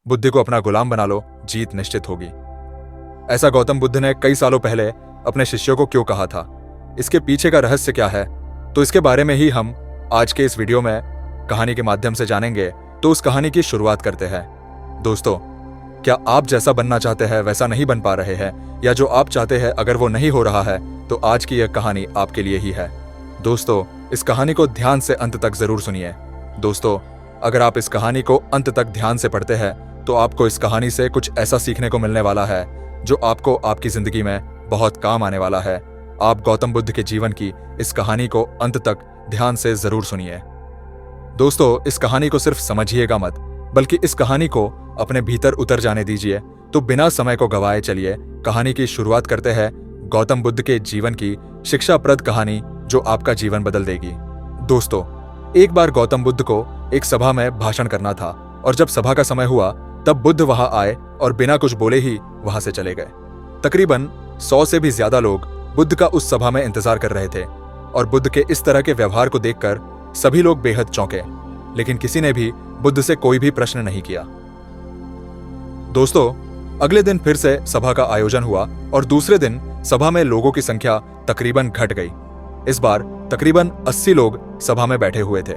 बुद्धि को अपना गुलाम बना लो, जीत निश्चित होगी। ऐसा गौतम बुद्ध ने कई सालों पहले अपने शिष्यों को क्यों कहा था? इसके पीछे का रहस्य क्या है? तो इसके बारे में ही हम आज के इस वीडियो में कहानी के माध्यम से जानेंगे। तो उस कहानी की शुरुआत करते हैं। दोस्तों, क्या आप जैसा बनना चाहते हैं वैसा नहीं बन पा रहे हैं, या जो आप चाहते हैं अगर वो नहीं हो रहा है, तो आज की यह कहानी आपके लिए ही है। दोस्तों, इस कहानी को ध्यान से अंत तक जरूर सुनिए। दोस्तों, अगर आप इस कहानी को अंत तक ध्यान से पढ़ते हैं तो आपको इस कहानी से कुछ ऐसा सीखने को मिलने वाला है जो आपको आपकी जिंदगी में बहुत काम आने वाला है। आप गौतम बुद्ध के जीवन की इस कहानी को अंत तक ध्यान से जरूर सुनिए। दोस्तों, इस कहानी को सिर्फ समझिएगा मत, बल्कि इस कहानी को अपने भीतर उतर जाने दीजिए। तो बिना समय को गवाए चलिए कहानी की शुरुआत करते हैं। गौतम बुद्ध के जीवन की शिक्षाप्रद कहानी जो आपका जीवन बदल देगी। दोस्तों, एक बार गौतम बुद्ध को एक सभा में भाषण करना था, और जब सभा का समय हुआ तब बुद्ध वहां आए और बिना कुछ बोले ही वहां से चले गए। तकरीबन 100 से भी ज्यादा लोग बुद्ध का उस सभा में इंतजार कर रहे थे, और बुद्ध के इस तरह के व्यवहार को देखकर सभी लोग बेहद चौंके, लेकिन किसी ने भी बुद्ध से कोई भी प्रश्न नहीं किया। दोस्तों, अगले दिन फिर से सभा का आयोजन हुआ, और दूसरे दिन सभा में लोगों की संख्या तकरीबन घट गई। इस बार तकरीबन 80 लोग सभा में बैठे हुए थे।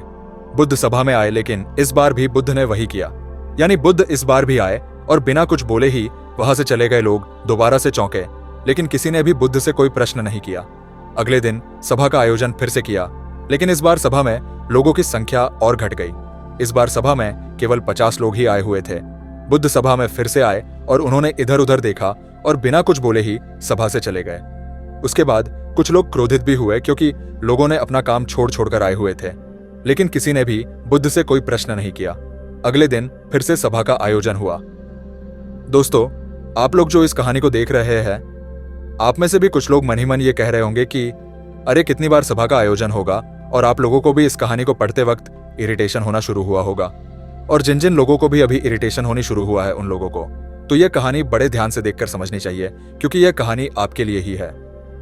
बुद्ध सभा में आए, लेकिन इस बार भी बुद्ध ने वही किया। यानी बुद्ध इस बार भी आए और बिना कुछ बोले ही वहां से चले गए लोग दोबारा से चौंके, लेकिन किसी ने भी बुद्ध से कोई प्रश्न नहीं किया। अगले दिन सभा का आयोजन फिर से किया, लेकिन इस बार सभा में लोगों की संख्या और घट गई। इस बार सभा में केवल 50 लोग ही आए हुए थे। बुद्ध सभा में फिर से आए और उन्होंने इधर उधर देखा और बिना कुछ बोले ही सभा से चले गए। उसके बाद कुछ लोग क्रोधित भी हुए, क्योंकि लोगों ने अपना काम छोड़ छोड़कर आए हुए थे, लेकिन किसी ने भी बुद्ध से कोई प्रश्न नहीं किया। अगले दिन फिर से सभा का आयोजन हुआ। दोस्तों, आप लोग जो इस कहानी को देख रहे हैं, आप में से भी कुछ लोग मन ही मन ये कह रहे होंगे कि अरे कितनी बार सभा का आयोजन होगा, और आप लोगों को भी इस कहानी को पढ़ते वक्त इरिटेशन होना शुरू हुआ होगा। और जिन जिन लोगों को भी अभी इरिटेशन होनी शुरू हुआ है, उन लोगों को तो यह कहानी बड़े ध्यान से देखकर समझनी चाहिए, क्योंकि यह कहानी आपके लिए ही है।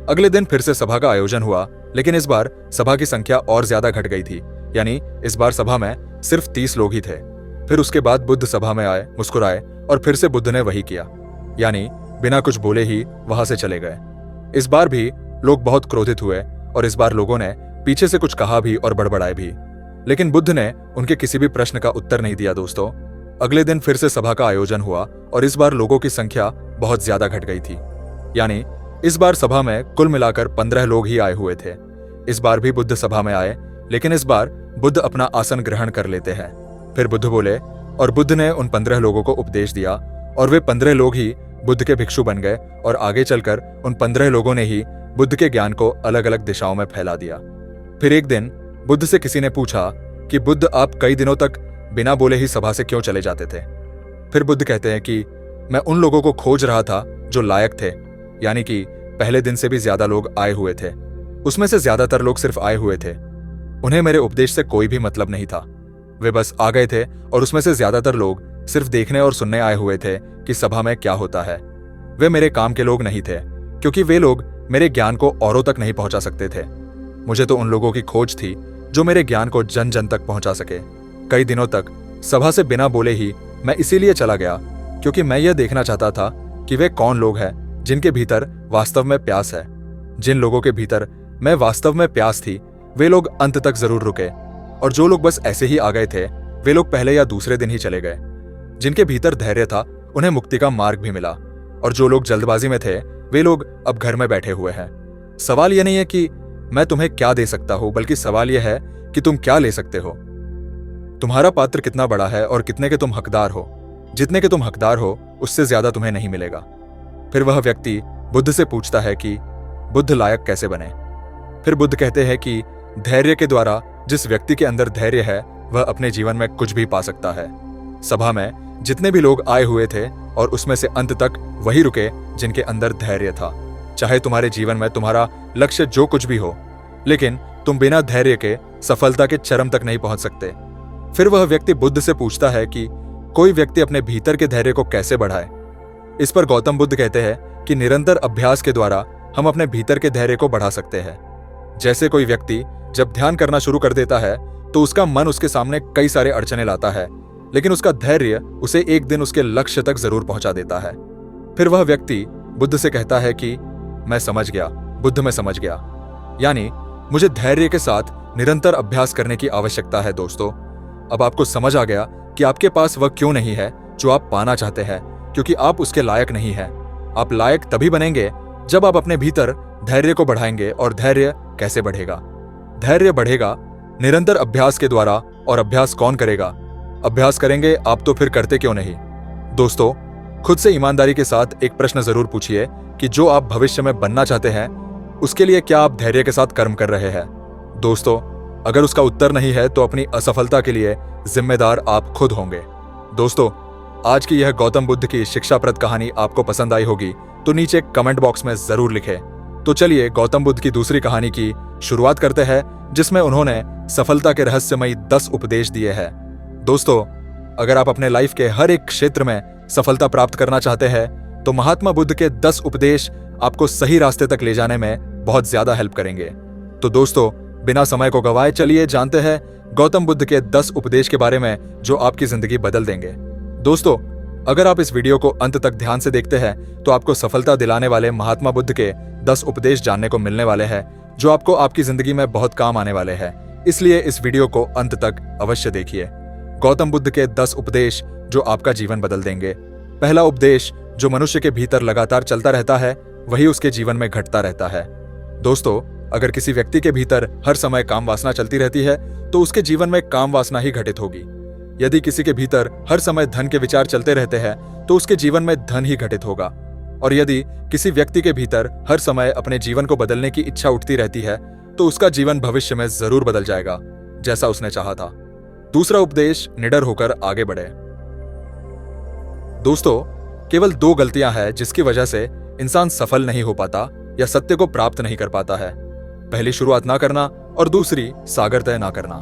अगले दिन फिर से सभा का आयोजन हुआ, लेकिन इस बार सभा की संख्या और ज्यादा घट गई थी। यानी इस बार सभा में सिर्फ 30 लोग ही थे। फिर उसके बाद बुद्ध सभा में आए, मुस्कुराए, और फिर से बुद्ध ने वही किया, यानी बिना कुछ बोले ही वहां से चले गए। इस बार भी लोग बहुत क्रोधित हुए, और इस बार लोगों ने पीछे से कुछ कहा भी और बड़बड़ाए भी, लेकिन बुद्ध ने उनके किसी भी प्रश्न का उत्तर नहीं दिया। दोस्तों, अगले दिन फिर से सभा का आयोजन हुआ, और इस बार लोगों की संख्या बहुत ज्यादा घट गई थी। यानी इस बार सभा में कुल मिलाकर 15 लोग ही आए हुए थे। इस बार भी बुद्ध सभा में आए, लेकिन इस बार बुद्ध अपना आसन ग्रहण कर लेते हैं। फिर बुद्ध बोले, और बुद्ध ने उन 15 लोगों को उपदेश दिया, और वे 15 लोग ही बुद्ध के भिक्षु बन गए, और आगे चलकर उन 15 लोगों ने ही बुद्ध के ज्ञान को अलग अलग दिशाओं में फैला दिया। फिर एक दिन बुद्ध से किसी ने पूछा कि बुद्ध, आप कई दिनों तक बिना बोले ही सभा से क्यों चले जाते थे? फिर बुद्ध कहते हैं कि मैं उन लोगों को खोज रहा था जो लायक थे। यानी कि पहले दिन से भी ज्यादा लोग आए हुए थे, उसमें से ज्यादातर लोग सिर्फ आए हुए थे। उन्हें मेरे उपदेश से कोई भी मतलब नहीं था, वे बस आ गए थे, और उसमें से ज्यादातर लोग सिर्फ देखने और सुनने आए हुए थे कि सभा में क्या होता है। वे मेरे काम के लोग नहीं थे, क्योंकि वे लोग मेरे ज्ञान को औरों तक नहीं पहुंचा सकते थे। मुझे तो उन लोगों की खोज थी जो मेरे ज्ञान को जन जन तक पहुंचा सके। कई दिनों तक सभा से बिना बोले ही मैं इसीलिए चला गया, क्योंकि मैं यह देखना चाहता था कि वे कौन लोग हैं जिनके भीतर वास्तव में प्यास है। जिन लोगों के भीतर मैं वास्तव में प्यास थी, वे लोग अंत तक जरूर रुके, और जो लोग बस ऐसे ही आ गए थे, वे लोग पहले या दूसरे दिन ही चले गए। जिनके भीतर धैर्य था, उन्हें मुक्ति का मार्ग भी मिला, और जो लोग जल्दबाजी में थे, वे लोग अब घर में बैठे हुए हैं। सवाल यह नहीं है कि मैं तुम्हें क्या दे सकता हूं, बल्कि सवाल यह है कि तुम क्या ले सकते हो। तुम्हारा पात्र कितना बड़ा है और कितने के तुम हकदार हो। जितने के तुम हकदार हो, उससे ज्यादा तुम्हें नहीं मिलेगा। फिर वह व्यक्ति बुद्ध से पूछता है कि बुद्ध लायक कैसे बने। फिर बुद्ध कहते हैं कि धैर्य के द्वारा जिस व्यक्ति के अंदर धैर्य है, वह अपने जीवन में कुछ भी पा सकता है। सभा में जितने भी लोग आए हुए थे, और उसमें से अंत तक वही रुके जिनके अंदर धैर्य था। चाहे तुम्हारे जीवन में तुम्हारा लक्ष्य जो कुछ भी हो, लेकिन तुम बिना धैर्य के सफलता के चरम तक नहीं पहुंच सकते। फिर वह व्यक्ति बुद्ध से पूछता है कि कोई व्यक्ति अपने भीतर के धैर्य को कैसे बढ़ाए। इस पर गौतम बुद्ध कहते हैं कि निरंतर अभ्यास के द्वारा हम अपने भीतर के धैर्य को बढ़ा सकते हैं। जैसे कोई व्यक्ति जब ध्यान करना शुरू कर देता है, तो उसका मन उसके सामने कई सारे अड़चने लाता है, लेकिन उसका धैर्य उसे एक दिन उसके लक्ष्य तक जरूर पहुंचा देता है। फिर वह व्यक्ति बुद्ध से कहता है कि मैं समझ गया, बुद्ध मैं समझ गया। यानी मुझे धैर्य के साथ निरंतर अभ्यास करने की आवश्यकता है। दोस्तों, अब आपको समझ आ गया कि आपके पास वह क्यों नहीं है जो आप पाना चाहते हैं, क्योंकि आप उसके लायक नहीं हैं। आप लायक तभी बनेंगे जब आप अपने भीतर धैर्य को बढ़ाएंगे। और धैर्य कैसे बढ़ेगा? धैर्य बढ़ेगा निरंतर अभ्यास के द्वारा। और अभ्यास कौन करेगा? अभ्यास करेंगे आप, तो फिर करते क्यों नहीं? दोस्तों, खुद से ईमानदारी के साथ एक प्रश्न जरूर पूछिए कि जो आप भविष्य में बनना चाहते हैं उसके लिए क्या आप धैर्य के साथ कर्म कर रहे हैं? दोस्तों, अगर उसका उत्तर नहीं है तो अपनी असफलता के लिए जिम्मेदार आप खुद होंगे। दोस्तों, आज की यह गौतम बुद्ध की शिक्षाप्रद कहानी आपको पसंद आई होगी तो नीचे कमेंट बॉक्स में जरूर लिखें। तो चलिए गौतम बुद्ध की दूसरी कहानी की शुरुआत करते हैं, जिसमें उन्होंने सफलता के रहस्यमयी 10 उपदेश दिए हैं। दोस्तों, अगर आप अपने लाइफ के हर एक क्षेत्र में सफलता प्राप्त करना चाहते हैं तो महात्मा बुद्ध के 10 उपदेश आपको सही रास्ते तक ले जाने में बहुत ज्यादा हेल्प करेंगे। तो दोस्तों, बिना समय को गवाए चलिए जानते हैं गौतम बुद्ध के 10 उपदेश के बारे में जो आपकी जिंदगी बदल देंगे। दोस्तों, अगर आप इस वीडियो को अंत तक ध्यान से देखते हैं तो आपको सफलता दिलाने वाले महात्मा बुद्ध के 10 उपदेश जानने को मिलने वाले हैं जो आपको आपकी जिंदगी में बहुत काम आने वाले हैं। इसलिए इस वीडियो को अंत तक अवश्य देखिए। गौतम बुद्ध के 10 उपदेश जो आपका जीवन बदल देंगे। पहला उपदेश, जो मनुष्य के भीतर लगातार चलता रहता है वही उसके जीवन में घटता रहता है। दोस्तों, अगर किसी व्यक्ति के भीतर हर समय काम वासना चलती रहती है तो उसके जीवन में काम वासना ही घटित होगी। यदि किसी के भीतर हर समय धन के विचार चलते रहते हैं तो उसके जीवन में धन ही घटित होगा। और यदि किसी व्यक्ति के भीतर हर समय अपने जीवन को बदलने की इच्छा उठती रहती है तो उसका जीवन भविष्य में जरूर बदल जाएगा जैसा उसने चाहा था। दूसरा उपदेश, निडर होकर आगे बढ़े। दोस्तों, केवल 2 गलतियां हैं जिसकी वजह से इंसान सफल नहीं हो पाता या सत्य को प्राप्त नहीं कर पाता है। पहली, शुरुआत ना करना, और दूसरी, सागर तय ना करना।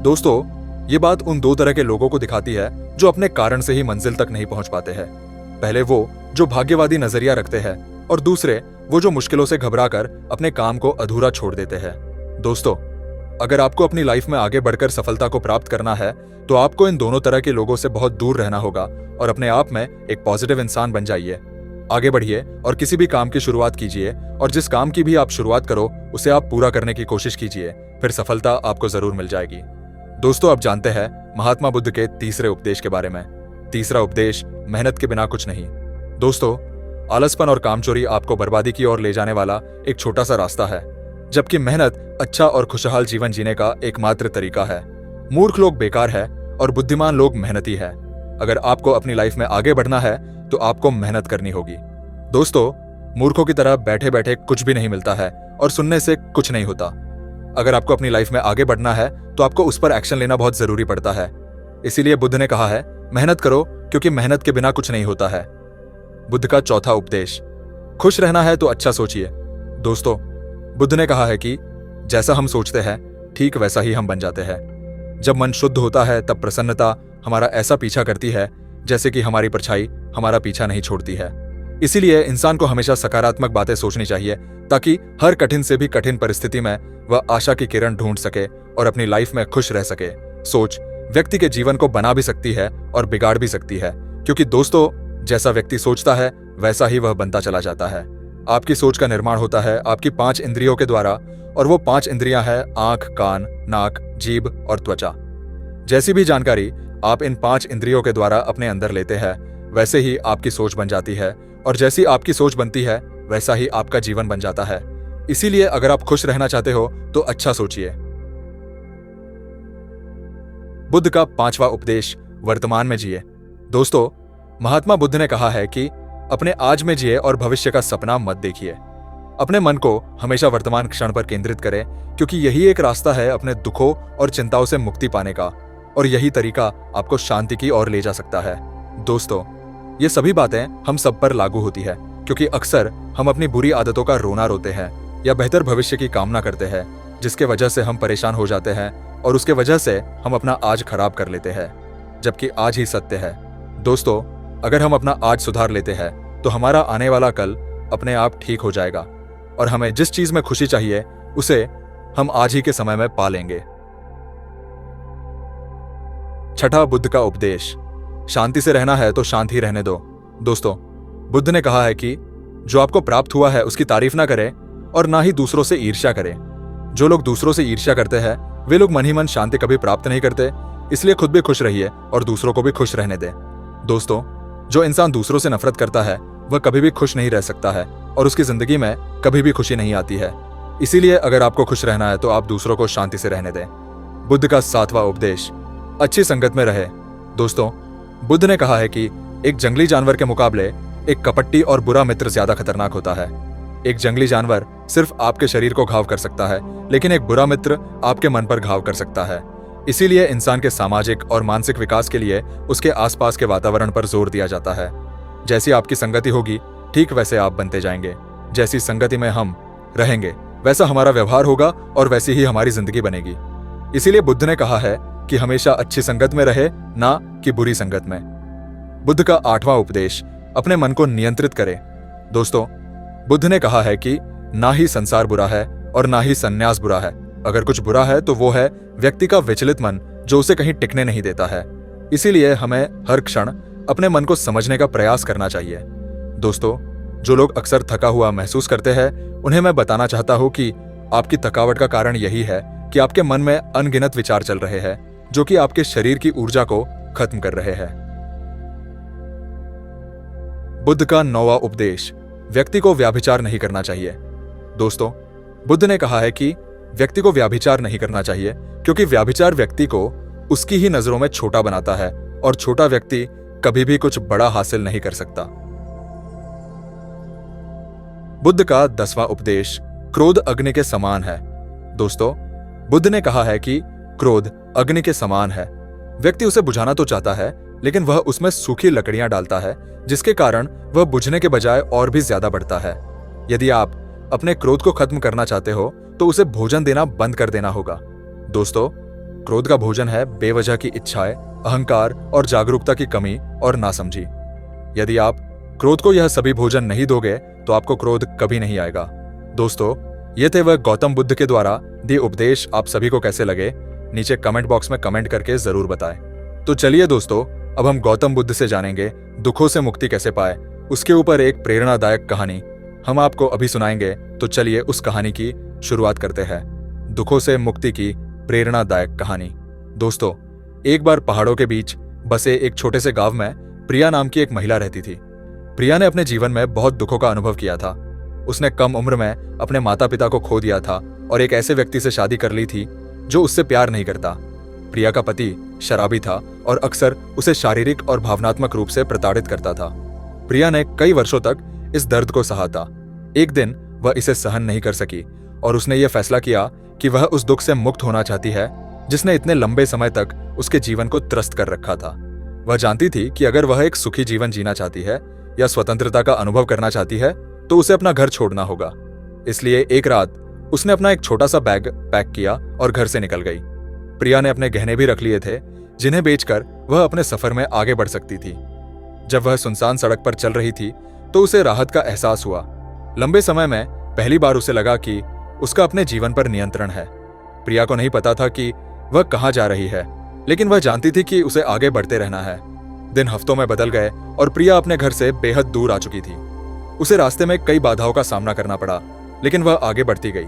दोस्तों, ये बात उन 2 तरह के लोगों को दिखाती है जो अपने कारण से ही मंजिल तक नहीं पहुंच पाते हैं। पहले वो जो भाग्यवादी नजरिया रखते हैं और दूसरे वो जो मुश्किलों से घबराकर अपने काम को अधूरा छोड़ देते हैं। दोस्तों, अगर आपको अपनी लाइफ में आगे बढ़कर सफलता को प्राप्त करना है तो आपको इन दोनों तरह के लोगों से बहुत दूर रहना होगा और अपने आप में एक पॉजिटिव इंसान बन जाइए। आगे बढ़िए और किसी भी काम की शुरुआत कीजिए, और जिस काम की भी आप शुरुआत करो उसे आप पूरा करने की कोशिश कीजिए, फिर सफलता आपको जरूर मिल जाएगी। दोस्तों, अब जानते हैं महात्मा बुद्ध के तीसरे उपदेश के बारे में। तीसरा उपदेश, मेहनत के बिना कुछ नहीं। दोस्तों, आलसपन और कामचोरी आपको बर्बादी की ओर ले जाने वाला एक छोटा सा रास्ता है, जबकि मेहनत अच्छा और खुशहाल जीवन जीने का एकमात्र तरीका है। मूर्ख लोग बेकार है और बुद्धिमान लोग मेहनती है। अगर आपको अपनी लाइफ में आगे बढ़ना है तो आपको मेहनत करनी होगी। दोस्तों, मूर्खों की तरह बैठे बैठे कुछ भी नहीं मिलता है और सुनने से कुछ नहीं होता। अगर आपको अपनी लाइफ में आगे बढ़ना है तो आपको उस पर एक्शन लेना बहुत जरूरी पड़ता है। इसीलिए बुद्ध ने कहा है, मेहनत करो, क्योंकि मेहनत के बिना कुछ नहीं होता है। बुद्ध का चौथा उपदेश, खुश रहना है तो अच्छा सोचिए। दोस्तों, बुद्ध ने कहा है कि जैसा हम सोचते हैं ठीक वैसा ही हम बन जाते हैं। जब मन शुद्ध होता है तब प्रसन्नता हमारा ऐसा पीछा करती है जैसे कि हमारी परछाई हमारा पीछा नहीं छोड़ती है। इसीलिए इंसान को हमेशा सकारात्मक बातें सोचनी चाहिए ताकि हर कठिन से भी कठिन परिस्थिति में वह आशा की किरण ढूंढ सके और अपनी लाइफ में खुश रह सके। सोच व्यक्ति के जीवन को बना भी सकती है और बिगाड़ भी सकती है, क्योंकि दोस्तों, जैसा व्यक्ति सोचता है वैसा ही वह बनता चला जाता है। आपकी सोच का निर्माण होता है आपकी 5 इंद्रियों के द्वारा, और वो 5 इंद्रियां हैं आंख, कान, नाक, जीभ और त्वचा। जैसी भी जानकारी आप इन 5 इंद्रियों के द्वारा अपने अंदर लेते हैं वैसे ही आपकी सोच बन जाती है, और जैसी आपकी सोच बनती है वैसा ही आपका जीवन बन जाता है। इसीलिए अगर आप खुश रहना चाहते हो तो अच्छा सोचिए। बुद्ध का 5वां उपदेश, वर्तमान में जिए। दोस्तों, महात्मा बुद्ध ने कहा है कि अपने आज में जिए और भविष्य का सपना मत देखिए। अपने मन को हमेशा वर्तमान क्षण पर केंद्रित करें, क्योंकि यही एक रास्ता है अपने दुखों और चिंताओं से मुक्ति पाने का, और यही तरीका आपको शांति की ओर ले जा सकता है। दोस्तों, ये सभी बातें हम सब पर लागू होती है, क्योंकि अक्सर हम अपनी बुरी आदतों का रोना रोते हैं या बेहतर भविष्य की कामना करते हैं, जिसके वजह से हम परेशान हो जाते हैं और उसके वजह से हम अपना आज खराब कर लेते हैं, जबकि आज ही सत्य है। दोस्तों, अगर हम अपना आज सुधार लेते हैं तो हमारा आने वाला कल अपने आप ठीक हो जाएगा, और हमें जिस चीज में खुशी चाहिए उसे हम आज ही के समय में पा लेंगे। छठा, बुद्ध का उपदेश, शांति से रहना है तो शांत ही रहने दो। दोस्तों, बुद्ध ने कहा है कि जो आपको प्राप्त हुआ है उसकी तारीफ ना करें और ना ही दूसरों से ईर्ष्या करें। जो लोग दूसरों से ईर्ष्या करते हैं वे लोग मन ही मन शांति कभी प्राप्त नहीं करते। इसलिए खुद भी खुश रहिए और दूसरों को भी खुश रहने दें। दोस्तों, जो इंसान दूसरों से नफरत करता है वह कभी भी खुश नहीं रह सकता है और उसकी जिंदगी में कभी भी खुशी नहीं आती है। इसीलिए अगर आपको खुश रहना है तो आप दूसरों को शांति से रहने दें। बुद्ध का सातवां उपदेश, अच्छी संगत में रहे। दोस्तों, बुद्ध ने कहा है कि एक जंगली जानवर के मुकाबले एक कपटी और बुरा मित्र ज्यादा खतरनाक होता है। एक जंगली जानवर सिर्फ आपके शरीर को घाव कर सकता है, लेकिन एक बुरा मित्र आपके मन पर घाव कर सकता है। इसीलिए इंसान के सामाजिक और मानसिक विकास के लिए उसके आसपास के वातावरण पर जोर दिया जाता है। जैसी आपकी संगति होगी ठीक वैसे आप बनते जाएंगे। जैसी संगति में हम रहेंगे वैसा हमारा व्यवहार होगा और वैसी ही हमारी जिंदगी बनेगी। इसीलिए बुद्ध ने कहा है कि हमेशा अच्छी संगत में रहे, ना कि बुरी संगत में। बुद्ध का आठवां उपदेश, अपने मन को नियंत्रित करें। दोस्तों, बुद्ध ने कहा है कि ना ही संसार बुरा है और ना ही संन्यास बुरा है। अगर कुछ बुरा है तो वो है व्यक्ति का विचलित मन जो उसे कहीं टिकने नहीं देता है। इसीलिए हमें हर क्षण अपने मन को समझने का प्रयास करना चाहिए। दोस्तों, जो लोग अक्सर थका हुआ महसूस करते हैं उन्हें मैं बताना चाहता हूं कि आपकी थकावट का कारण यही है कि आपके मन में अनगिनत विचार चल रहे हैं जो कि आपके शरीर की ऊर्जा को खत्म कर रहे हैं। बुद्ध का नौवां उपदेश, व्यक्ति को व्याभिचार नहीं करना चाहिए। दोस्तों, बुद्ध ने कहा है कि व्यक्ति को व्याभिचार नहीं करना चाहिए क्योंकि व्याभिचार व्यक्ति को उसकी ही नजरों में छोटा बनाता है और छोटा व्यक्ति कभी भी कुछ बड़ा हासिल नहीं कर सकता। बुद्ध का 10वां उपदेश, क्रोध अग्नि के समान है। दोस्तों, बुद्ध ने कहा है कि क्रोध अग्नि के समान है। व्यक्ति उसे बुझाना तो चाहता है लेकिन वह उसमें सूखी लकड़ियां डालता है जिसके कारण वह बुझने के बजाय और भी ज्यादा बढ़ता है। यदि आप अपने क्रोध को खत्म करना चाहते हो तो उसे भोजन देना बंद कर देना होगा। दोस्तों, क्रोध का भोजन है बेवजह की इच्छाएं, अहंकार और जागरूकता की कमी और नासमझी। यदि आप क्रोध को यह सभी भोजन नहीं दोगे तो आपको क्रोध कभी नहीं आएगा। दोस्तों, ये थे वह गौतम बुद्ध के द्वारा दिए उपदेश। आप सभी को कैसे लगे नीचे कमेंट बॉक्स में कमेंट करके जरूर बताएं। तो चलिए दोस्तों, अब हम गौतम बुद्ध से जानेंगे दुखों से मुक्ति कैसे पाए। उसके ऊपर एक प्रेरणादायक कहानी हम आपको अभी सुनाएंगे। तो चलिए उस कहानी की शुरुआत करते हैं। दुखों से मुक्ति की प्रेरणादायक कहानी। दोस्तों, एक बार पहाड़ों के बीच बसे एक छोटे से गांव में प्रिया नाम की एक महिला रहती थी। प्रिया ने अपने जीवन में बहुत दुखों का अनुभव किया था। उसने कम उम्र में अपने माता पिता को खो दिया था और एक ऐसे व्यक्ति से शादी कर ली थी जो उससे प्यार नहीं करता। प्रिया का पति शराबी था और अक्सर उसे शारीरिक और भावनात्मक रूप से प्रताड़ित करता था। प्रिया ने कई वर्षों तक इस दर्द को सहा था। एक दिन वह इसे सहन नहीं कर सकी और उसने यह फैसला किया कि वह उस दुख से मुक्त होना चाहती है जिसने इतने लंबे समय तक उसके जीवन को त्रस्त कर रखा था। वह जानती थी कि अगर वह एक सुखी जीवन जीना चाहती है या स्वतंत्रता का अनुभव करना चाहती है तो उसे अपना घर छोड़ना होगा। इसलिए एक रात उसने अपना एक छोटा सा बैग पैक किया और घर से निकल गई। प्रिया ने अपने गहने भी रख लिए थे जिन्हें बेचकर वह अपने सफर में आगे बढ़ सकती थी। जब वह सुनसान सड़क पर चल रही थी तो उसे राहत का एहसास हुआ। लंबे समय में पहली बार उसे लगा कि उसका अपने जीवन पर नियंत्रण है। प्रिया को नहीं पता था कि वह कहाँ जा रही है, लेकिन वह जानती थी कि उसे आगे बढ़ते रहना है। दिन हफ्तों में बदल गए और प्रिया अपने घर से बेहद दूर आ चुकी थी। उसे रास्ते में कई बाधाओं का सामना करना पड़ा, लेकिन वह आगे बढ़ती गई।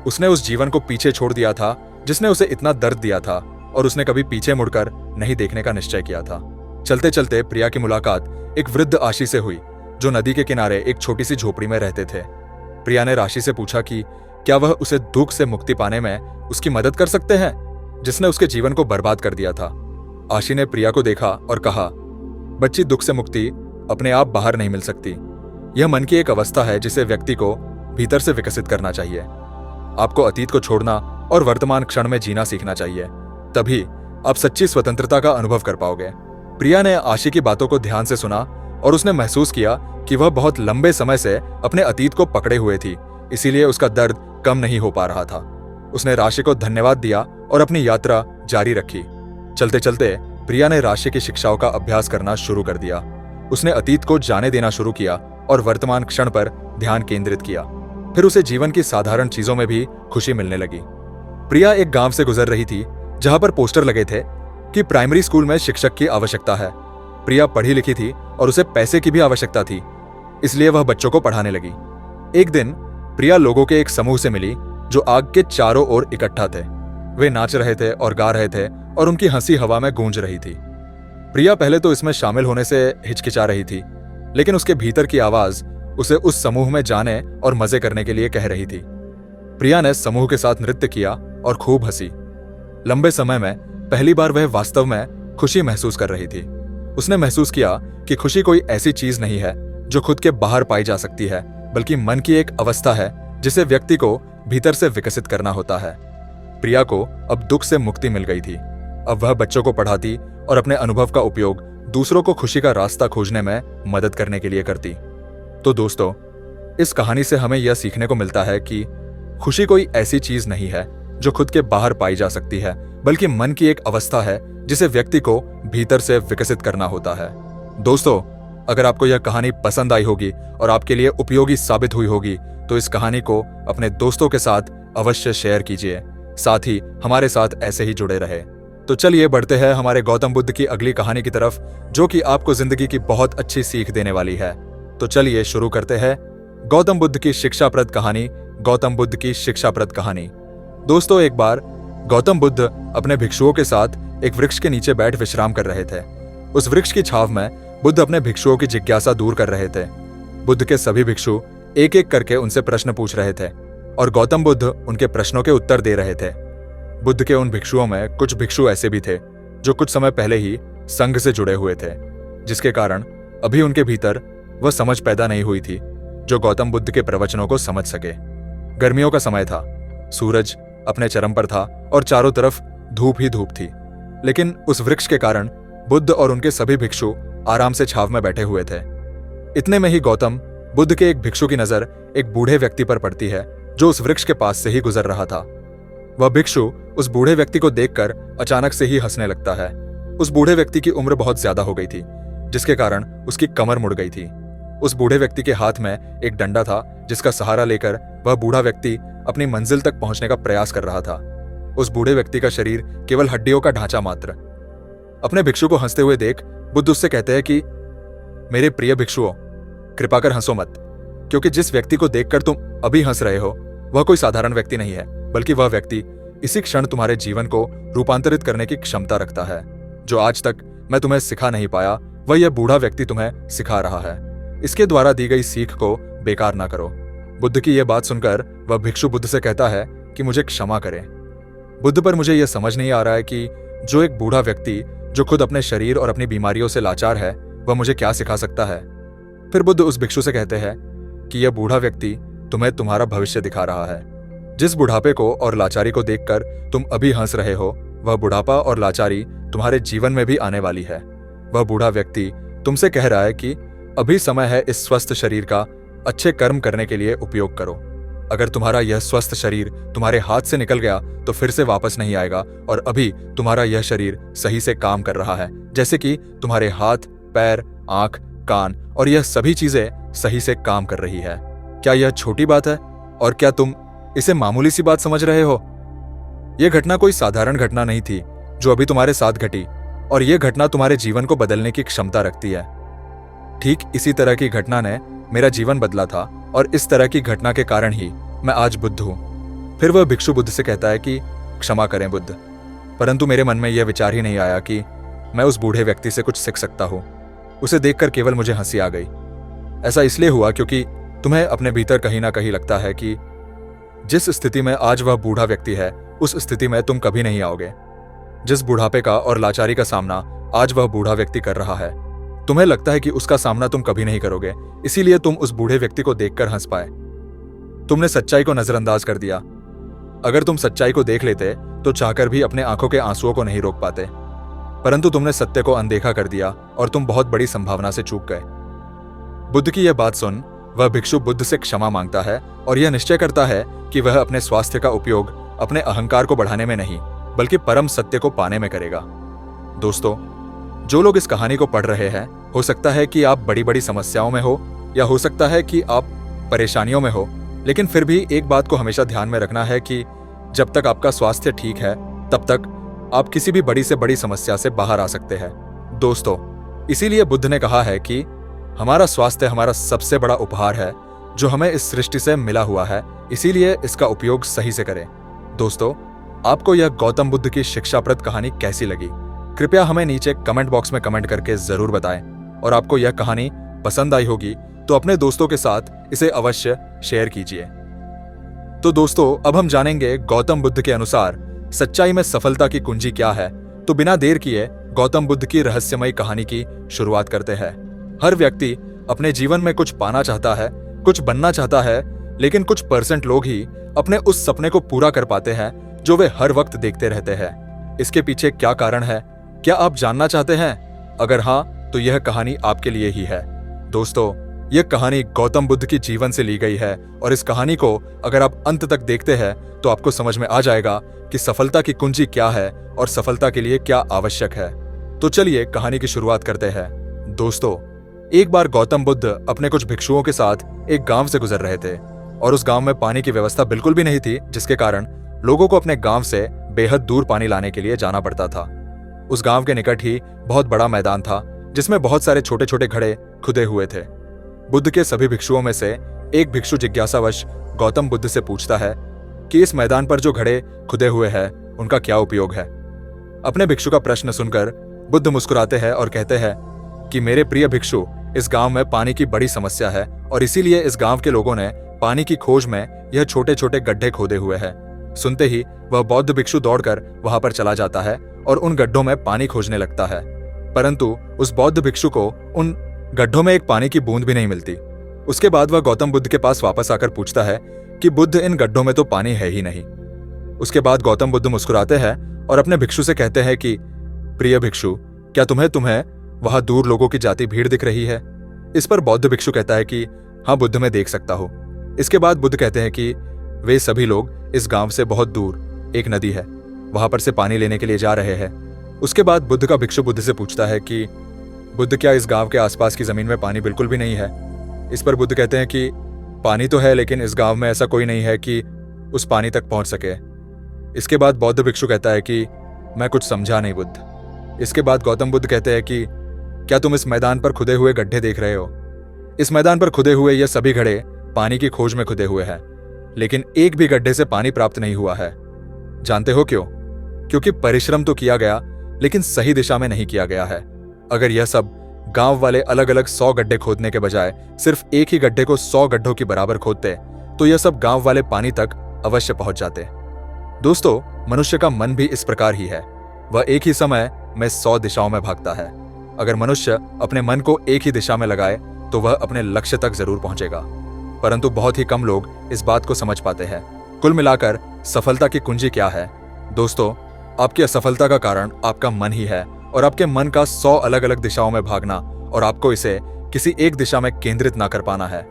उसने उस जीवन को पीछे छोड़ दिया था जिसने उसे इतना दर्द दिया था और उसने कभी पीछे मुड़कर नहीं देखने का निश्चय किया था। चलते चलते प्रिया की मुलाकात एक वृद्ध आशी से हुई जो नदी के किनारे एक छोटी सी झोपड़ी में रहते थे। प्रिया ने राशि से पूछा कि क्या वह उसे दुख से मुक्ति पाने में उसकी मदद कर सकते हैं जिसने उसके जीवन को बर्बाद कर दिया था। आशी ने प्रिया को देखा और कहा, बच्ची, दुख से मुक्ति अपने आप बाहर नहीं मिल सकती। यह मन की एक अवस्था है जिसे व्यक्ति को भीतर से विकसित करना चाहिए। आपको अतीत को छोड़ना और वर्तमान क्षण में जीना सीखना चाहिए, तभी आप सच्ची स्वतंत्रता का अनुभव कर पाओगे। प्रिया ने आशी की बातों को ध्यान से सुना और उसने महसूस किया कि वह बहुत लंबे समय से अपने अतीत को पकड़े हुए थी, इसीलिए उसका दर्द कम नहीं हो पा रहा था। उसने राशि को धन्यवाद दिया और अपनी यात्रा जारी रखी। चलते चलते प्रिया ने राशि की शिक्षाओं का अभ्यास करना शुरू कर दिया। उसने अतीत को जाने देना शुरू किया और वर्तमान क्षण पर ध्यान केंद्रित किया। फिर उसे जीवन की साधारण चीजों में भी खुशी मिलने लगी। प्रिया एक गांव से गुजर रही थी जहां पर पोस्टर लगे थे, कि प्राइमरी स्कूल में शिक्षक की आवश्यकता है। प्रिया पढ़ी लिखी थी और उसे पैसे की भी आवश्यकता थी, इसलिए वह बच्चों को पढ़ाने लगी। एक दिन प्रिया लोगों के एक समूह से मिली जो आग के चारों ओर इकट्ठा थे। वे नाच रहे थे और गा रहे थे और उनकी हंसी हवा में गूंज रही थी। प्रिया पहले तो इसमें शामिल होने से हिचकिचा रही थी, लेकिन उसके भीतर की आवाज उसे उस समूह में जाने और मजे करने के लिए कह रही थी। प्रिया ने समूह के साथ नृत्य किया और खूब हंसी। लंबे समय में पहली बार वह वास्तव में खुशी महसूस कर रही थी। उसने महसूस किया कि खुशी कोई ऐसी चीज नहीं है जो खुद के बाहर पाई जा सकती है, बल्कि मन की एक अवस्था है जिसे व्यक्ति को भीतर से विकसित करना होता है। प्रिया को अब दुख से मुक्ति मिल गई थी। अब वह बच्चों को पढ़ाती और अपने अनुभव का उपयोग दूसरों को खुशी का रास्ता खोजने में मदद करने के लिए करती। तो दोस्तों, इस कहानी से हमें यह सीखने को मिलता है कि खुशी कोई ऐसी चीज नहीं है जो खुद के बाहर पाई जा सकती है, बल्कि मन की एक अवस्था है जिसे व्यक्ति को भीतर से विकसित करना होता है। दोस्तों, अगर आपको यह कहानी पसंद आई होगी और आपके लिए उपयोगी साबित हुई होगी तो इस कहानी को अपने दोस्तों के साथ अवश्य शेयर कीजिए। साथ ही हमारे साथ ऐसे ही जुड़े रहे। तो चलिए बढ़ते हैं हमारे गौतम बुद्ध की अगली कहानी की तरफ, जो कि आपको जिंदगी की बहुत अच्छी सीख देने वाली है। तो चलिए शुरू करते हैं गौतम बुद्ध की शिक्षाप्रद कहानी, गौतम बुद्ध की शिक्षाप्रद कहानी। दोस्तों, एक बार गौतम बुद्ध अपने भिक्षुओं के साथ एक वृक्ष के नीचे बैठ विश्राम कर रहे थे। उस वृक्ष की छाव में बुद्ध अपने भिक्षुओं की जिज्ञासा दूर कर रहे थे। बुद्ध के सभी भिक्षु एक एक करके उनसे प्रश्न पूछ रहे थे और गौतम बुद्ध उनके प्रश्नों के उत्तर दे रहे थे। बुद्ध के उन भिक्षुओं में कुछ भिक्षु ऐसे भी थे जो कुछ समय पहले ही संघ से जुड़े हुए थे, जिसके कारण अभी उनके भीतर वह समझ पैदा नहीं हुई थी जो गौतम बुद्ध के प्रवचनों को समझ सके। गर्मियों का समय था, सूरज अपने चरम पर था और चारों तरफ धूप ही धूप थी, लेकिन उस वृक्ष के कारण बुद्ध और उनके सभी भिक्षु आराम से छाव में बैठे हुए थे। इतने में ही गौतम बुद्ध के एक भिक्षु की नजर एक बूढ़े व्यक्ति पर पड़ती है जो उस वृक्ष के पास से ही गुजर रहा था। वह भिक्षु उस बूढ़े व्यक्ति को देखकर अचानक से ही हंसने लगता है। उस बूढ़े व्यक्ति की उम्र बहुत ज्यादा हो गई थी, जिसके कारण उसकी कमर मुड़ गई थी। उस बूढ़े व्यक्ति के हाथ में एक डंडा था जिसका सहारा लेकर वह बूढ़ा व्यक्ति अपनी मंजिल तक पहुंचने का प्रयास कर रहा था। उस बूढ़े व्यक्ति का शरीर केवल हड्डियों का ढांचा मात्र। अपने भिक्षु को हंसते हुए देख बुद्ध उससे कहते हैं कि मेरे प्रिय भिक्षुओं, कृपा कर हंसो मत, क्योंकि जिस व्यक्ति को देखकर तुम अभी हंस रहे हो वह कोई साधारण व्यक्ति नहीं है, बल्कि वह व्यक्ति इसी क्षण तुम्हारे जीवन को रूपांतरित करने की क्षमता रखता है। जो आज तक मैं तुम्हें सिखा नहीं पाया वह यह बूढ़ा व्यक्ति तुम्हें सिखा रहा है। इसके द्वारा दी गई सीख को बेकार ना करो। बुद्ध की यह बात सुनकर वह भिक्षु बुद्ध से कहता है कि मुझे क्षमा करें। बुद्ध, पर मुझे यह समझ नहीं आ रहा है कि जो एक बूढ़ा व्यक्ति जो खुद अपने शरीर और अपनी बीमारियों से लाचार है वह मुझे क्या सिखा सकता है। फिर बुद्ध उस भिक्षु से कहते हैं कि यह बूढ़ा व्यक्ति तुम्हें तुम्हारा भविष्य दिखा रहा है। जिस बुढ़ापे को और लाचारी को देखकर तुम अभी हंस रहे हो, वह बुढ़ापा और लाचारी तुम्हारे जीवन में भी आने वाली है। वह बूढ़ा व्यक्ति तुमसे कह रहा है कि अभी समय है इस स्वस्थ शरीर का अच्छे कर्म करने के लिए उपयोग करो। अगर तुम्हारा यह स्वस्थ शरीर तुम्हारे हाथ से निकल गया तो फिर से वापस नहीं आएगा, और अभी तुम्हारा यह शरीर सही से काम कर रहा है, जैसे कि तुम्हारे हाथ, पैर, आंख, कान और यह सभी चीजें सही से काम कर रही है। क्या यह छोटी बात है? और क्या तुम इसे मामूली सी बात समझ रहे हो? यह घटना कोई साधारण घटना नहीं थी जो अभी तुम्हारे साथ घटी, और यह घटना तुम्हारे जीवन को बदलने की क्षमता रखती है। ठीक इसी तरह की घटना ने मेरा जीवन बदला था, और इस तरह की घटना के कारण ही मैं आज बुद्ध हूं। फिर वह भिक्षु बुद्ध से कहता है कि क्षमा करें बुद्ध, परंतु मेरे मन में यह विचार ही नहीं आया कि मैं उस बूढ़े व्यक्ति से कुछ सीख सकता हूं। उसे देखकर केवल मुझे हंसी आ गई। ऐसा इसलिए हुआ क्योंकि तुम्हें अपने भीतर कहीं ना कहीं लगता है कि जिस स्थिति में आज वह बूढ़ा व्यक्ति है उस स्थिति में तुम कभी नहीं आओगे। जिस बुढ़ापे का और लाचारी का सामना आज वह बूढ़ा व्यक्ति कर रहा है, तुम्हें लगता है कि उसका सामना तुम कभी नहीं करोगे, इसीलिए तुम उस बूढ़े व्यक्ति को देखकर हंस पाए। तुमने सच्चाई को नजरअंदाज कर दिया। अगर तुम सच्चाई को देख लेते तो चाहकर भी अपने आंखों के आंसुओं को नहीं रोक पाते, परंतु तुमने सत्य को अनदेखा कर दिया और तुम बहुत बड़ी संभावना से चूक गए। बुद्ध की यह बात सुन वह भिक्षु बुद्ध से क्षमा मांगता है और यह निश्चय करता है कि वह अपने स्वास्थ्य का उपयोग अपने अहंकार को बढ़ाने में नहीं, बल्कि परम सत्य को पाने में करेगा। दोस्तों, जो लोग इस कहानी को पढ़ रहे हैं, हो सकता है कि आप बड़ी बड़ी समस्याओं में हो, या हो सकता है कि आप परेशानियों में हो, लेकिन फिर भी एक बात को हमेशा ध्यान में रखना है कि जब तक आपका स्वास्थ्य ठीक है तब तक आप किसी भी बड़ी से बड़ी समस्या से बाहर आ सकते हैं। दोस्तों, इसीलिए बुद्ध ने कहा है कि हमारा स्वास्थ्य हमारा सबसे बड़ा उपहार है जो हमें इस सृष्टि से मिला हुआ है, इसीलिए इसका उपयोग सही से करें। दोस्तों, आपको यह गौतम बुद्ध की शिक्षाप्रद कहानी कैसी लगी? कृपया हमें नीचे कमेंट बॉक्स में कमेंट करके जरूर बताएं। और आपको यह कहानी पसंद आई होगी तो अपने दोस्तों के साथ इसे अवश्य शेयर कीजिए। तो दोस्तों, अब हम जानेंगे गौतम बुद्ध के अनुसार सच्चाई में सफलता की कुंजी क्या है। तो बिना देर किए गौतम बुद्ध की रहस्यमयी कहानी की शुरुआत करते हैं। हर व्यक्ति अपने जीवन में कुछ पाना चाहता है, कुछ बनना चाहता है, लेकिन कुछ % लोग ही अपने उस सपने को पूरा कर पाते हैं जो वे हर वक्त देखते रहते हैं। इसके पीछे क्या कारण है? क्या आप जानना चाहते हैं? अगर हाँ, तो यह कहानी आपके लिए ही है। दोस्तों, यह कहानी गौतम बुद्ध की जीवन से ली गई है और इस कहानी को अगर आप अंत तक देखते हैं तो आपको समझ में आ जाएगा कि सफलता की कुंजी क्या है और सफलता के लिए क्या आवश्यक है। तो चलिए कहानी की शुरुआत करते हैं। दोस्तों, एक बार गौतम बुद्ध अपने कुछ भिक्षुओं के साथ एक गांव से गुजर रहे थे और उस गांव में पानी की व्यवस्था बिल्कुल भी नहीं थी, जिसके कारण लोगों को अपने गांव से बेहद दूर पानी लाने के लिए जाना पड़ता था। उस गांव के निकट ही बहुत बड़ा मैदान था जिसमें बहुत सारे छोटे छोटे घड़े खुदे हुए थे। बुद्ध के सभी भिक्षुओं में से एक भिक्षु जिज्ञासावश गौतम बुद्ध से पूछता है कि इस मैदान पर जो घड़े खुदे हुए हैं उनका क्या उपयोग है। अपने भिक्षु का प्रश्न सुनकर बुद्ध मुस्कुराते हैं और कहते हैं कि मेरे प्रिय भिक्षु, इस गांव में पानी की बड़ी समस्या है और इसीलिए इस गांव के लोगों ने पानी की खोज में यह छोटे छोटे गड्ढे खोदे हुए हैं। सुनते ही वह बौद्ध भिक्षु दौड़कर वहां पर चला जाता है और उन गड्ढों में पानी खोजने लगता है, परंतु उस बौद्ध भिक्षु को उन गड्ढों में एक पानी की बूंद भी नहीं मिलती। उसके बाद वह गौतम बुद्ध के पास वापस आकर पूछता है कि बुद्ध, इन गड्ढों में तो पानी है ही नहीं। उसके बाद गौतम बुद्ध मुस्कुराते हैं और अपने भिक्षु से कहते हैं कि प्रिय भिक्षु, क्या तुम्हें वहां दूर लोगों की जाती भीड़ दिख रही है? इस पर बौद्ध भिक्षु कहता है कि हाँ बुद्ध, मैं देख सकता हूं। इसके बाद बुद्ध कहते हैं कि वे सभी लोग इस गांव से बहुत दूर एक नदी है, वहां पर से पानी लेने के लिए जा रहे हैं। उसके बाद बुद्ध का भिक्षु बुद्ध से पूछता है कि बुद्ध, क्या इस गांव के आसपास की जमीन में पानी बिल्कुल भी नहीं है? इस पर बुद्ध कहते हैं कि पानी तो है, लेकिन इस गांव में ऐसा कोई नहीं है कि उस पानी तक पहुंच सके। इसके बाद बौद्ध भिक्षु कहता है कि मैं कुछ समझा नहीं बुद्ध। इसके बाद गौतम बुद्ध कहते हैं कि क्या तुम इस मैदान पर खुदे हुए गड्ढे देख रहे हो? इस मैदान पर खुदे हुए ये सभी गड्ढे पानी की खोज में खुदे हुए हैं, लेकिन एक भी गड्ढे से पानी प्राप्त नहीं हुआ है। जानते हो क्यों? क्योंकि परिश्रम तो किया गया, लेकिन सही दिशा में नहीं किया गया है। अगर यह सब गांव वाले अलग अलग 100 गड्ढे खोदने के बजाय सिर्फ एक ही गड्ढे को 100 गड्ढों की बराबर खोदते तो यह सब गांव वाले पानी तक अवश्य पहुंच जाते। दोस्तों, मनुष्य का मन भी इस प्रकार ही है। वह एक ही समय में 100 दिशाओं में भागता है। अगर मनुष्य अपने मन को एक ही दिशा में लगाए तो वह अपने लक्ष्य तक जरूर पहुंचेगा, परंतु बहुत ही कम लोग इस बात को समझ पाते हैं। कुल मिलाकर सफलता की कुंजी क्या है? दोस्तों, आपकी असफलता का कारण आपका मन ही है और आपके मन का 100 अलग अलग दिशाओं में भागना और आपको इसे किसी एक दिशा में केंद्रित ना कर पाना है।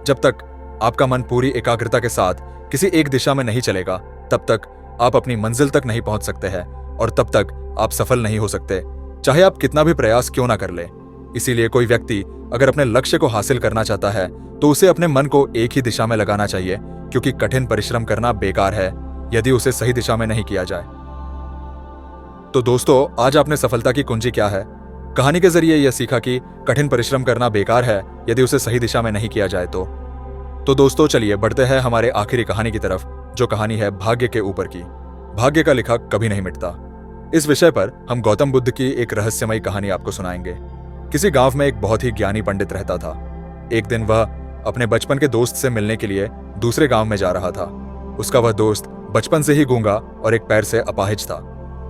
जब तक आपका मन पूरी एकाग्रता के साथ किसी एक दिशा में नहीं चलेगा, तब तक आप अपनी मंजिल तक नहीं पहुंच सकते हैं और तब तक आप सफल नहीं हो सकते, चाहे आप कितना भी प्रयास क्यों ना कर ले। इसीलिए कोई व्यक्ति अगर अपने लक्ष्य को हासिल करना चाहता है तो उसे अपने मन को एक ही दिशा में लगाना चाहिए, क्योंकि कठिन परिश्रम करना बेकार है यदि उसे सही दिशा में नहीं किया जाए। तो दोस्तों, आज आपने सफलता की कुंजी क्या है? कहानी के जरिए यह सीखा कि कठिन परिश्रम करना बेकार है यदि उसे सही दिशा में नहीं किया जाए तो दोस्तों, चलिए बढ़ते हैं हमारे आखिरी कहानी की तरफ, जो कहानी है भाग्य के ऊपर की। भाग्य का लिखा कभी नहीं मिटता। इस विषय पर हम गौतम बुद्ध की एक रहस्यमयी कहानी आपको सुनाएंगे। किसी गांव में एक बहुत ही ज्ञानी पंडित रहता था। एक दिन वह अपने बचपन के दोस्त से मिलने के लिए दूसरे गांव में जा रहा था। उसका वह दोस्त बचपन से ही गूंगा और एक पैर से अपाहिज था।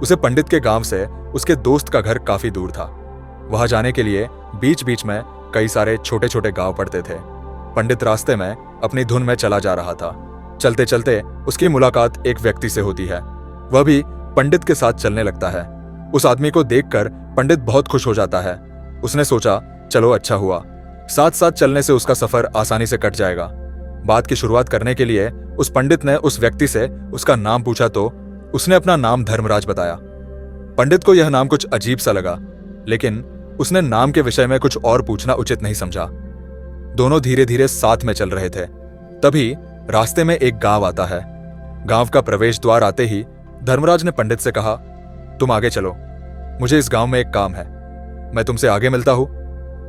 उसे पंडित के गांव से उसके दोस्त का घर काफी दूर था। वहां जाने के लिए बीच बीच में कई सारे छोटे छोटे गांव पड़ते थे। पंडित रास्ते में अपनी धुन में चला जा रहा था। चलते चलते उसकी मुलाकात एक व्यक्ति से होती है। वह भी पंडित के साथ चलने लगता है। उस आदमी को देखकर पंडित बहुत खुश हो जाता है। उसने सोचा, चलो अच्छा हुआ, साथ साथ चलने से उसका सफर आसानी से कट जाएगा। बात की शुरुआत करने के लिए उस पंडित ने उस व्यक्ति से उसका नाम पूछा तो उसने अपना नाम धर्मराज बताया। पंडित को यह नाम कुछ अजीब सा लगा, लेकिन उसने नाम के विषय में कुछ और पूछना उचित नहीं समझा। दोनों धीरे धीरे साथ में चल रहे थे। तभी रास्ते में एक गांव आता है। गांव का प्रवेश द्वार आते ही धर्मराज ने पंडित से कहा, तुम आगे चलो, मुझे इस गांव में एक काम है, मैं तुमसे आगे मिलता हूं।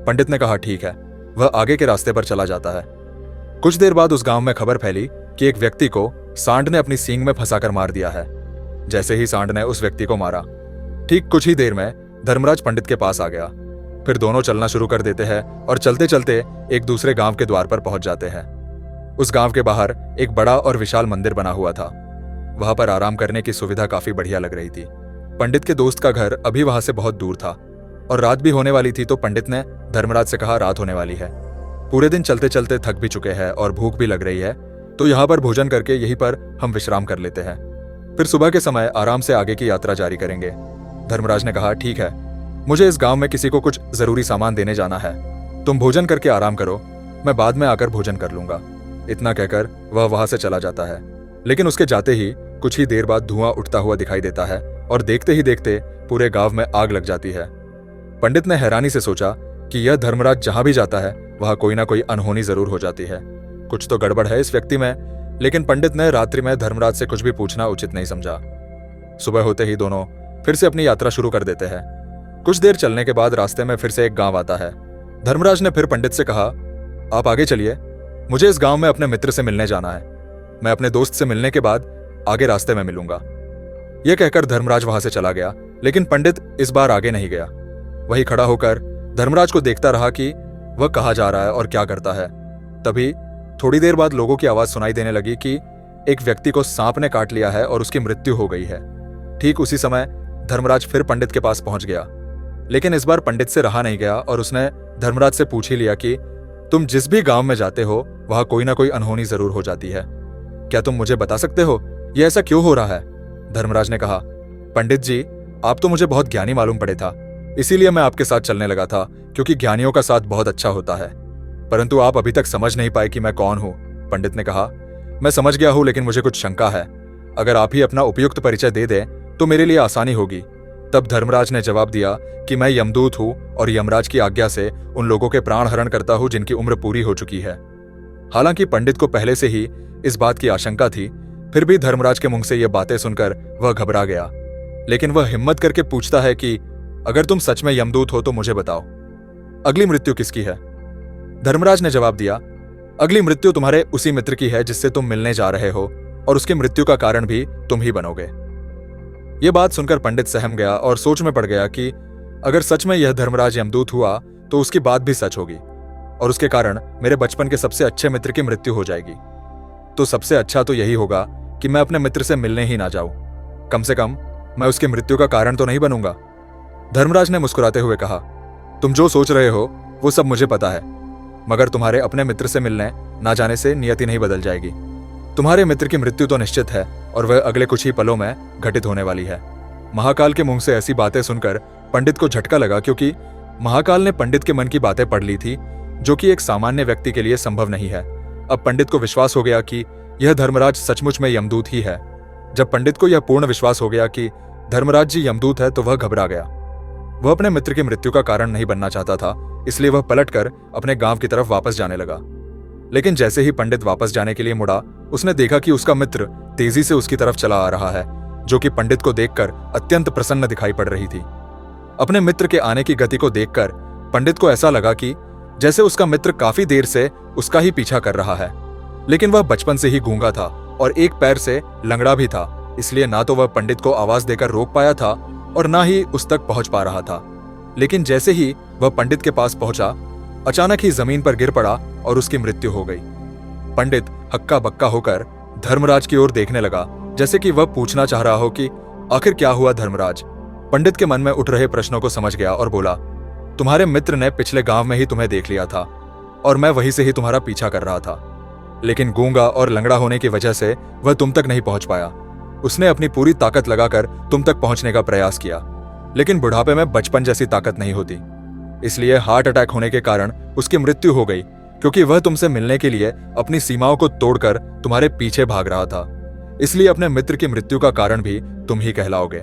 पंडित ने कहा ठीक है। वह आगे के रास्ते पर चला जाता है। कुछ देर बाद उस गांव में खबर फैली कि एक व्यक्ति को सांड ने अपनी सींग में फंसाकर मार दिया है। जैसे ही सांड ने उस व्यक्ति को मारा, ठीक कुछ ही देर में धर्मराज पंडित के पास आ गया। फिर दोनों चलना शुरू कर देते हैं और चलते चलते एक दूसरे गांव के द्वार पर पहुंच जाते हैं। उस गांव के बाहर एक बड़ा और विशाल मंदिर बना हुआ था। वहां पर आराम करने की सुविधा काफी बढ़िया लग रही थी। पंडित के दोस्त का घर अभी वहां से बहुत दूर था और रात भी होने वाली थी, तो पंडित ने धर्मराज से कहा रात होने वाली है, पूरे दिन चलते चलते थक भी चुके हैं और भूख भी लग रही है, तो यहाँ पर भोजन करके यहीं पर हम विश्राम कर लेते हैं, फिर सुबह के समय आराम से आगे की यात्रा जारी करेंगे। धर्मराज ने कहा ठीक है, मुझे इस गांव में किसी को कुछ जरूरी सामान देने जाना है, तुम भोजन करके आराम करो, मैं बाद में आकर भोजन कर लूंगा। इतना कहकर वह वहां से चला जाता है। लेकिन उसके जाते ही कुछ ही देर बाद धुआं उठता हुआ दिखाई देता है और देखते ही देखते पूरे गांव में आग लग जाती है। पंडित ने हैरानी से सोचा कि यह धर्मराज जहां भी जाता है वहां कोई ना कोई अनहोनी जरूर हो जाती है, कुछ तो गड़बड़ है इस व्यक्ति में। लेकिन पंडित ने रात्रि में धर्मराज से कुछ भी पूछना उचित नहीं समझा। सुबह होते ही दोनों फिर से अपनी यात्रा शुरू कर देते हैं। कुछ देर चलने के बाद रास्ते में फिर से एक गांव आता है। धर्मराज ने फिर पंडित से कहा आप आगे चलिए, मुझे इस गांव में अपने मित्र से मिलने जाना है, मैं अपने दोस्त से मिलने के बाद आगे रास्ते में मिलूंगा। यह कहकर धर्मराज वहां से चला गया, लेकिन पंडित इस बार आगे नहीं गया। वही खड़ा होकर धर्मराज को देखता रहा कि वह कहाँ जा रहा है और क्या करता है। तभी थोड़ी देर बाद लोगों की आवाज सुनाई देने लगी कि एक व्यक्ति को सांप ने काट लिया है और उसकी मृत्यु हो गई है। ठीक उसी समय धर्मराज फिर पंडित के पास पहुंच गया, लेकिन इस बार पंडित से रहा नहीं गया और उसने धर्मराज से पूछ ही लिया कि तुम जिस भी गांव में जाते हो वहां कोई ना कोई अनहोनी जरूर हो जाती है, क्या तुम मुझे बता सकते हो यह ऐसा क्यों हो रहा है? धर्मराज ने कहा पंडित जी, आप तो मुझे बहुत ज्ञानी मालूम पड़े था, इसीलिए मैं आपके साथ चलने लगा था, क्योंकि ज्ञानियों का साथ बहुत अच्छा होता है, परंतु आप अभी तक समझ नहीं पाए कि मैं कौन हूं। पंडित ने कहा मैं समझ गया हूं, लेकिन मुझे कुछ शंका है, अगर आप ही अपना उपयुक्त परिचय दे दें तो मेरे लिए आसानी होगी। तब धर्मराज ने जवाब दिया कि मैं यमदूत हूं और यमराज की आज्ञा से उन लोगों के प्राण हरण करता हूं जिनकी उम्र पूरी हो चुकी है। हालांकि पंडित को पहले से ही इस बात की आशंका थी, फिर भी धर्मराज के मुंह से ये बातें सुनकर वह घबरा गया। लेकिन वह हिम्मत करके पूछता है कि अगर तुम सच में यमदूत हो तो मुझे बताओ, अगली मृत्यु किसकी है? धर्मराज ने जवाब दिया अगली मृत्यु तुम्हारे उसी मित्र की है जिससे तुम मिलने जा रहे हो, और उसकी मृत्यु का कारण भी तुम ही बनोगे। यह बात सुनकर पंडित सहम गया और सोच में पड़ गया कि अगर सच में यह धर्मराज यमदूत हुआ तो उसकी बात भी सच होगी और उसके कारण मेरे बचपन के सबसे अच्छे मित्र की मृत्यु हो जाएगी। तो सबसे अच्छा तो यही होगा कि मैं अपने मित्र से मिलने ही ना जाऊं, कम से कम मैं उसकी मृत्यु का कारण तो नहीं बनूंगा। धर्मराज ने मुस्कुराते हुए कहा तुम जो सोच रहे हो वो सब मुझे पता है, मगर तुम्हारे अपने मित्र से मिलने ना जाने से नियति नहीं बदल जाएगी। तुम्हारे मित्र की मृत्यु तो निश्चित है और वह अगले कुछ ही पलों में घटित होने वाली है। महाकाल के मुंह से ऐसी बातें सुनकर पंडित को झटका लगा, क्योंकि महाकाल ने पंडित के मन की बातें पढ़ ली थी, जो कि एक सामान्य व्यक्ति के लिए संभव नहीं है। अब पंडित को विश्वास हो गया कि यह धर्मराज सचमुच में यमदूत ही है। जब पंडित को यह पूर्ण विश्वास हो गया कि धर्मराज जी यमदूत है तो वह घबरा गया। वह अपने मित्र की मृत्यु का कारण नहीं बनना चाहता था, इसलिए वह पलटकर अपने गांव की तरफ वापस जाने लगा। लेकिन जैसे ही पंडित वापस जाने के लिए मुड़ा, उसने देखा कि उसका मित्र तेजी से उसकी तरफ चला आ रहा है, जो कि पंडित को देखकर अत्यंत प्रसन्न दिखाई पड़ रही थी। अपने मित्र के आने की गति को देखकर पंडित को ऐसा लगा कि जैसे उसका मित्र काफी देर से उसका ही पीछा कर रहा है। लेकिन वह बचपन से ही गूंगा था और एक पैर से लंगड़ा भी था, इसलिए ना तो वह पंडित को आवाज देकर रोक पाया था और ना ही उस तक पहुंच पा रहा था। लेकिन जैसे ही वह पंडित के पास पहुंचा, अचानक ही जमीन पर गिर पड़ा और उसकी मृत्यु हो गई। पंडित हक्का बक्का होकर धर्मराज की ओर देखने लगा, जैसे कि वह पूछना चाह रहा हो कि आखिर क्या हुआ धर्मराज। पंडित के मन में उठ रहे प्रश्नों को समझ गया और बोला तुम्हारे मित्र ने पिछले गांव में ही तुम्हें देख लिया था और मैं वहीं से ही तुम्हारा पीछा कर रहा था, लेकिन गूंगा और लंगड़ा होने की वजह से वह तुम तक नहीं पहुंच पाया। उसने अपनी पूरी ताकत लगाकर तुम तक पहुंचने का प्रयास किया, लेकिन बुढ़ापे में बचपन जैसी ताकत नहीं होती, इसलिए हार्ट अटैक होने के कारण उसकी मृत्यु हो गई, क्योंकि वह तुमसे मिलने के लिए अपनी सीमाओं को तोड़कर तुम्हारे पीछे भाग रहा था। इसलिए अपने मित्र की मृत्यु का कारण भी तुम ही कहलाओगे।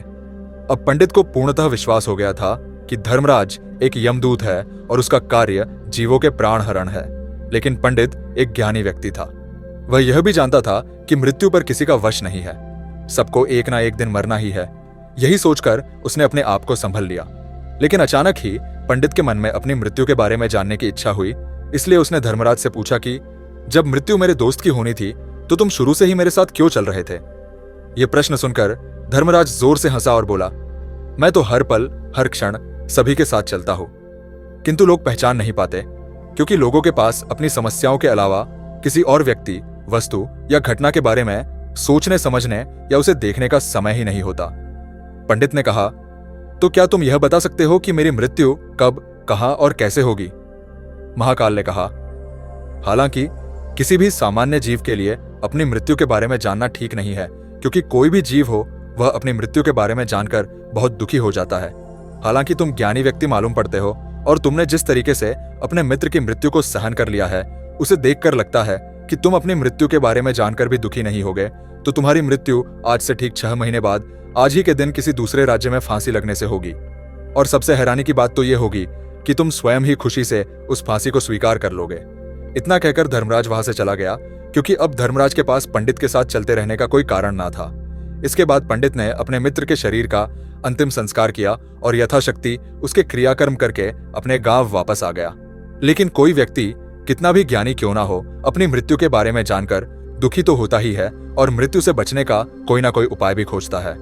अब पंडित को पूर्णतः विश्वास हो गया था कि धर्मराज एक यमदूत है और उसका कार्य जीवों के प्राण हरण है। लेकिन पंडित एक ज्ञानी व्यक्ति था। वह यह भी जानता था कि मृत्यु पर किसी का वश नहीं है, सबको एक ना एक दिन मरना ही है। यही सोचकर उसने अपने आप को संभल लिया। लेकिन अचानक ही पंडित के मन में अपनी मृत्यु के बारे में जानने की इच्छा हुई। इसलिए उसने धर्मराज से पूछा कि जब मृत्यु मेरे दोस्त की होनी थी तो तुम शुरू से ही मेरे साथ क्यों चल रहे थे? यह प्रश्न सुनकर धर्मराज जोर से हंसा और बोला, मैं तो हर पल हर क्षण सभी के साथ चलता हूं, किंतु लोग पहचान नहीं पाते, क्योंकि लोगों के पास अपनी समस्याओं के अलावा किसी और व्यक्ति, वस्तु या घटना के बारे में सोचने समझने या उसे देखने का समय ही नहीं होता। पंडित ने कहा, तो क्या तुम यह बता सकते हो कि मेरी मृत्यु कब, कहां और कैसे होगी? महाकाल ने कहा, हालांकि किसी भी सामान्य जीव के लिए अपनी मृत्यु के बारे में जानना ठीक नहीं है, क्योंकि कोई भी जीव हो वह अपनी मृत्यु के बारे में जानकर बहुत दुखी हो जाता है। हालांकि तुम ज्ञानी व्यक्ति मालूम पड़ते हो और तुमने जिस तरीके से अपने मित्र की मृत्यु को सहन कर लिया है, उसे देखकर लगता है कि तुम अपनी मृत्यु के बारे में जानकर भी दुखी नहीं होगे, तो तुम्हारी मृत्यु आज से ठीक 6 महीने बाद आज ही के दिन किसी दूसरे राज्य में फांसी लगने से होगी। और सबसे हैरानी की बात तो यह होगी कि तुम स्वयं ही खुशी से उस फांसी को स्वीकार कर लोगे। इतना कहकर धर्मराज वहां से चला गया, क्योंकि अब धर्मराज के पास पंडित के साथ चलते रहने का कोई कारण ना था। इसके बाद पंडित ने अपने मित्र के शरीर का अंतिम संस्कार किया और यथाशक्ति उसके क्रियाकर्म करके अपने गांव वापस आ गया। लेकिन कोई व्यक्ति कितना भी ज्ञानी क्यों ना हो, अपनी मृत्यु के बारे में जानकर दुखी तो होता ही है और मृत्यु से बचने का कोई ना कोई उपाय भी खोजता है।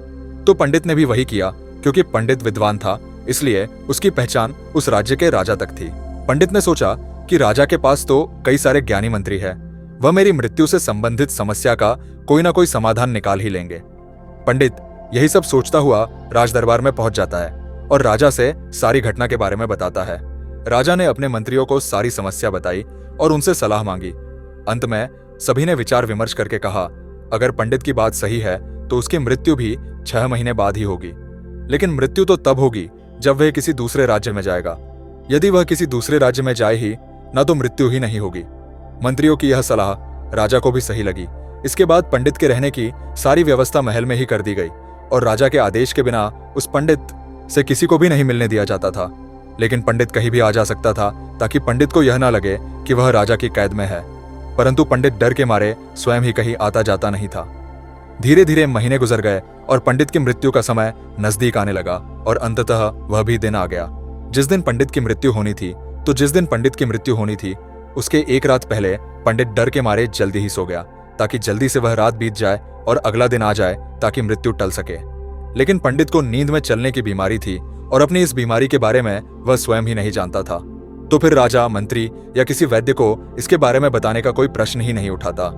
तो पंडित ने भी वही किया, क्योंकि पंडित विद्वान था, इसलिए उसकी पहचान उस राज्य के राजा तक थी। पंडित ने सोचा कि राजा के पास तो कई सारे ज्ञानी मंत्री हैं, वह मेरी मृत्यु से संबंधित समस्या का कोई ना कोई समाधान निकाल ही लेंगे। पंडित यही सब सोचता हुआ राज दरबार में पहुंच जाता है और राजा से सारी घटना के बारे में बताता है। राजा ने अपने मंत्रियों को सारी समस्या बताई और उनसे सलाह मांगी। अंत में सभी ने विचार विमर्श करके कहा, अगर पंडित की बात सही है तो उसकी मृत्यु भी 6 महीने बाद ही होगी। लेकिन मृत्यु तो तब होगी जब वह किसी दूसरे राज्य में जाएगा। यदि वह किसी दूसरे राज्य में जाए ही ना तो मृत्यु ही नहीं होगी। मंत्रियों की यह सलाह राजा को भी सही लगी। इसके बाद पंडित के रहने की सारी व्यवस्था महल में ही कर दी गई और राजा के आदेश के बिना उस पंडित से किसी को भी नहीं मिलने दिया जाता था। लेकिन पंडित कहीं भी आ जा सकता था, ताकि पंडित को यह ना लगे कि वह राजा की कैद में है। परंतु पंडित डर के मारे स्वयं ही कहीं आता जाता नहीं था। धीरे धीरे महीने गुजर गए और पंडित की मृत्यु का समय नजदीक आने लगा और अंततः वह भी दिन आ गया जिस दिन पंडित की मृत्यु होनी थी। तो जिस दिन पंडित की मृत्यु होनी थी उसके एक रात पहले पंडित डर के मारे जल्दी ही सो गया, ताकि जल्दी से वह रात बीत जाए और अगला दिन आ जाए, ताकि मृत्यु टल सके। लेकिन पंडित को नींद में चलने की बीमारी थी और अपनी इस बीमारी के बारे में वह स्वयं ही नहीं जानता था। तो फिर राजा, मंत्री या किसी वैद्य को इसके बारे में बताने का कोई प्रश्न ही नहीं उठाता।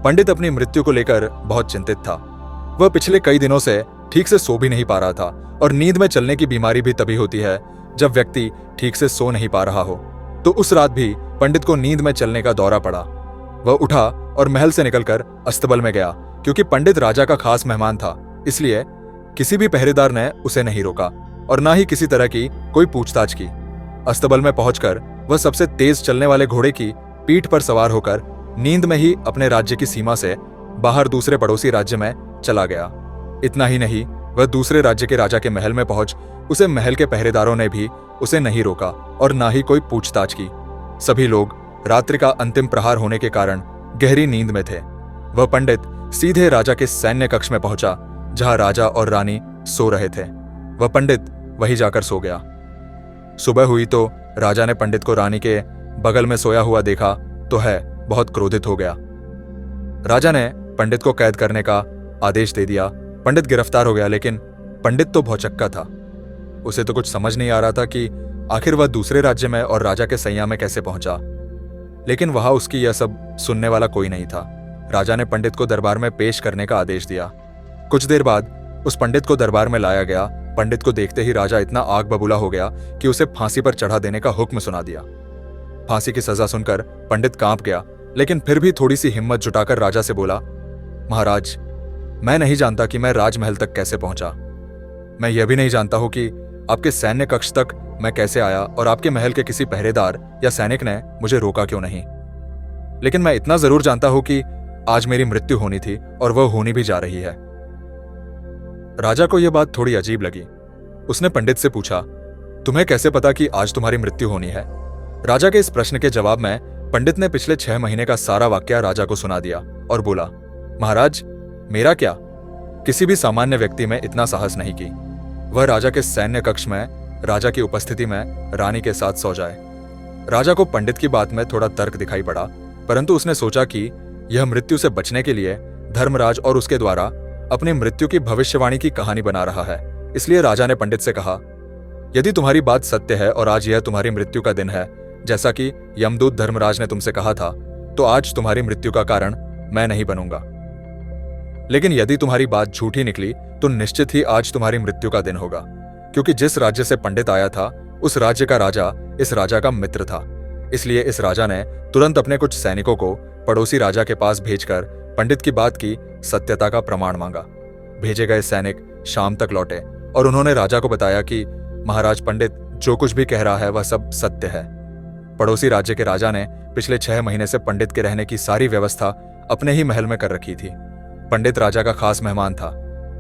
पंडित अपनी मृत्यु को लेकर बहुत चिंतित था। वह पिछले कई दिनों से ठीक से सो भी नहीं पा रहा था, और नींद में चलने की बीमारी भी तभी होती है जब व्यक्ति ठीक से सो नहीं पा रहा हो। तो उस रात भी पंडित को नींद में चलने का दौरा पड़ा। वह उठा और महल से निकलकर अस्तबल में गया, क्योंकि पंडित राजा का खास मेहमान था। इसलिए किसी भी पहरेदार ने उसे नहीं रोका और ना ही किसी तरह की कोई पूछताछ की। अस्तबल में पहुंचकर वह सबसे तेज चलने वाले घोड़े की पीठ पर सवार होकर नींद में ही अपने राज्य की सीमा से बाहर दूसरे पड़ोसी राज्य में चला गया। इतना ही नहीं, वह दूसरे राज्य के राजा के महल में पहुंच उसे महल के पहरेदारों ने भी उसे नहीं रोका और ना ही कोई पूछताछ की। सभी लोग रात्रि का अंतिम प्रहार होने के कारण गहरी नींद में थे। वह पंडित सीधे राजा के सैन्य कक्ष में पहुंचा, जहां राजा और रानी सो रहे थे। वह पंडित वहीं जाकर सो गया। सुबह हुई तो राजा ने पंडित को रानी के बगल में सोया हुआ देखा तो बहुत क्रोधित हो गया। राजा ने पंडित को कैद करने का आदेश दे दिया। पंडित गिरफ्तार हो गया, लेकिन पंडित तो भौचक्का था। उसे तो कुछ समझ नहीं आ रहा था कि आखिर वह दूसरे राज्य में और राजा के सैया में कैसे पहुंचा। लेकिन वहां उसकी यह सब सुनने वाला कोई नहीं था। राजा ने पंडित को दरबार में पेश करने का आदेश दिया। कुछ देर बाद उस पंडित को दरबार में लाया गया। पंडित को देखते ही राजा इतना आग बबूला हो गया कि उसे फांसी पर चढ़ा देने का हुक्म सुना दिया। फांसी की सजा सुनकर पंडित कांप गया, लेकिन फिर भी थोड़ी सी हिम्मत जुटाकर राजा से बोला, महाराज, मैं नहीं जानता कि मैं राजमहल तक कैसे पहुंचा। मैं यह भी नहीं जानता हूं कि आपके सैन्य कक्ष तक मैं कैसे आया और आपके महल के किसी पहरेदार या सैनिक ने मुझे रोका क्यों नहीं। लेकिन मैं इतना जरूर जानता हूं कि आज मेरी मृत्यु होनी थी और वह होनी भी जा रही है। राजा को यह बात थोड़ी अजीब लगी। उसने पंडित से पूछा, तुम्हें कैसे पता कि आज तुम्हारी मृत्यु होनी है? राजा के इस प्रश्न के जवाब में पंडित ने पिछले 6 महीने का सारा वाकया राजा को सुना दिया और बोला, महाराज, मेरा क्या? किसी भी सामान्य व्यक्ति में इतना साहस नहीं की वह राजा के सैन्य कक्ष में राजा की उपस्थिति में रानी के साथ सो जाए। राजा को पंडित की बात में थोड़ा तर्क दिखाई पड़ा, परंतु उसने सोचा कि यह मृत्यु से बचने के लिए धर्मराज और उसके द्वारा अपनी मृत्यु की भविष्यवाणी की कहानी बना रहा है। इसलिए राजा ने पंडित से कहा, यदि तुम्हारी बात सत्य है और आज यह तुम्हारी मृत्यु का दिन है, जैसा कि यमदूत धर्मराज ने तुमसे कहा था, तो आज तुम्हारी मृत्यु का कारण मैं नहीं बनूंगा। लेकिन यदि तुम्हारी बात झूठी निकली तो निश्चित ही आज तुम्हारी मृत्यु का दिन होगा, क्योंकि जिस राज्य से पंडित आया था उस राज्य का राजा इस राजा का मित्र था। इसलिए इस राजा ने तुरंत अपने कुछ सैनिकों को पड़ोसी राजा के पास भेजकर पंडित की बात की सत्यता का प्रमाण मांगा। भेजे गए सैनिक शाम तक लौटे और उन्होंने राजा को बताया कि महाराज पंडित जो कुछ भी कह रहा है वह सब सत्य है। पड़ोसी राज्य के राजा ने पिछले 6 महीने से पंडित के रहने की सारी व्यवस्था अपने ही महल में कर रखी थी। पंडित राजा का खास मेहमान था।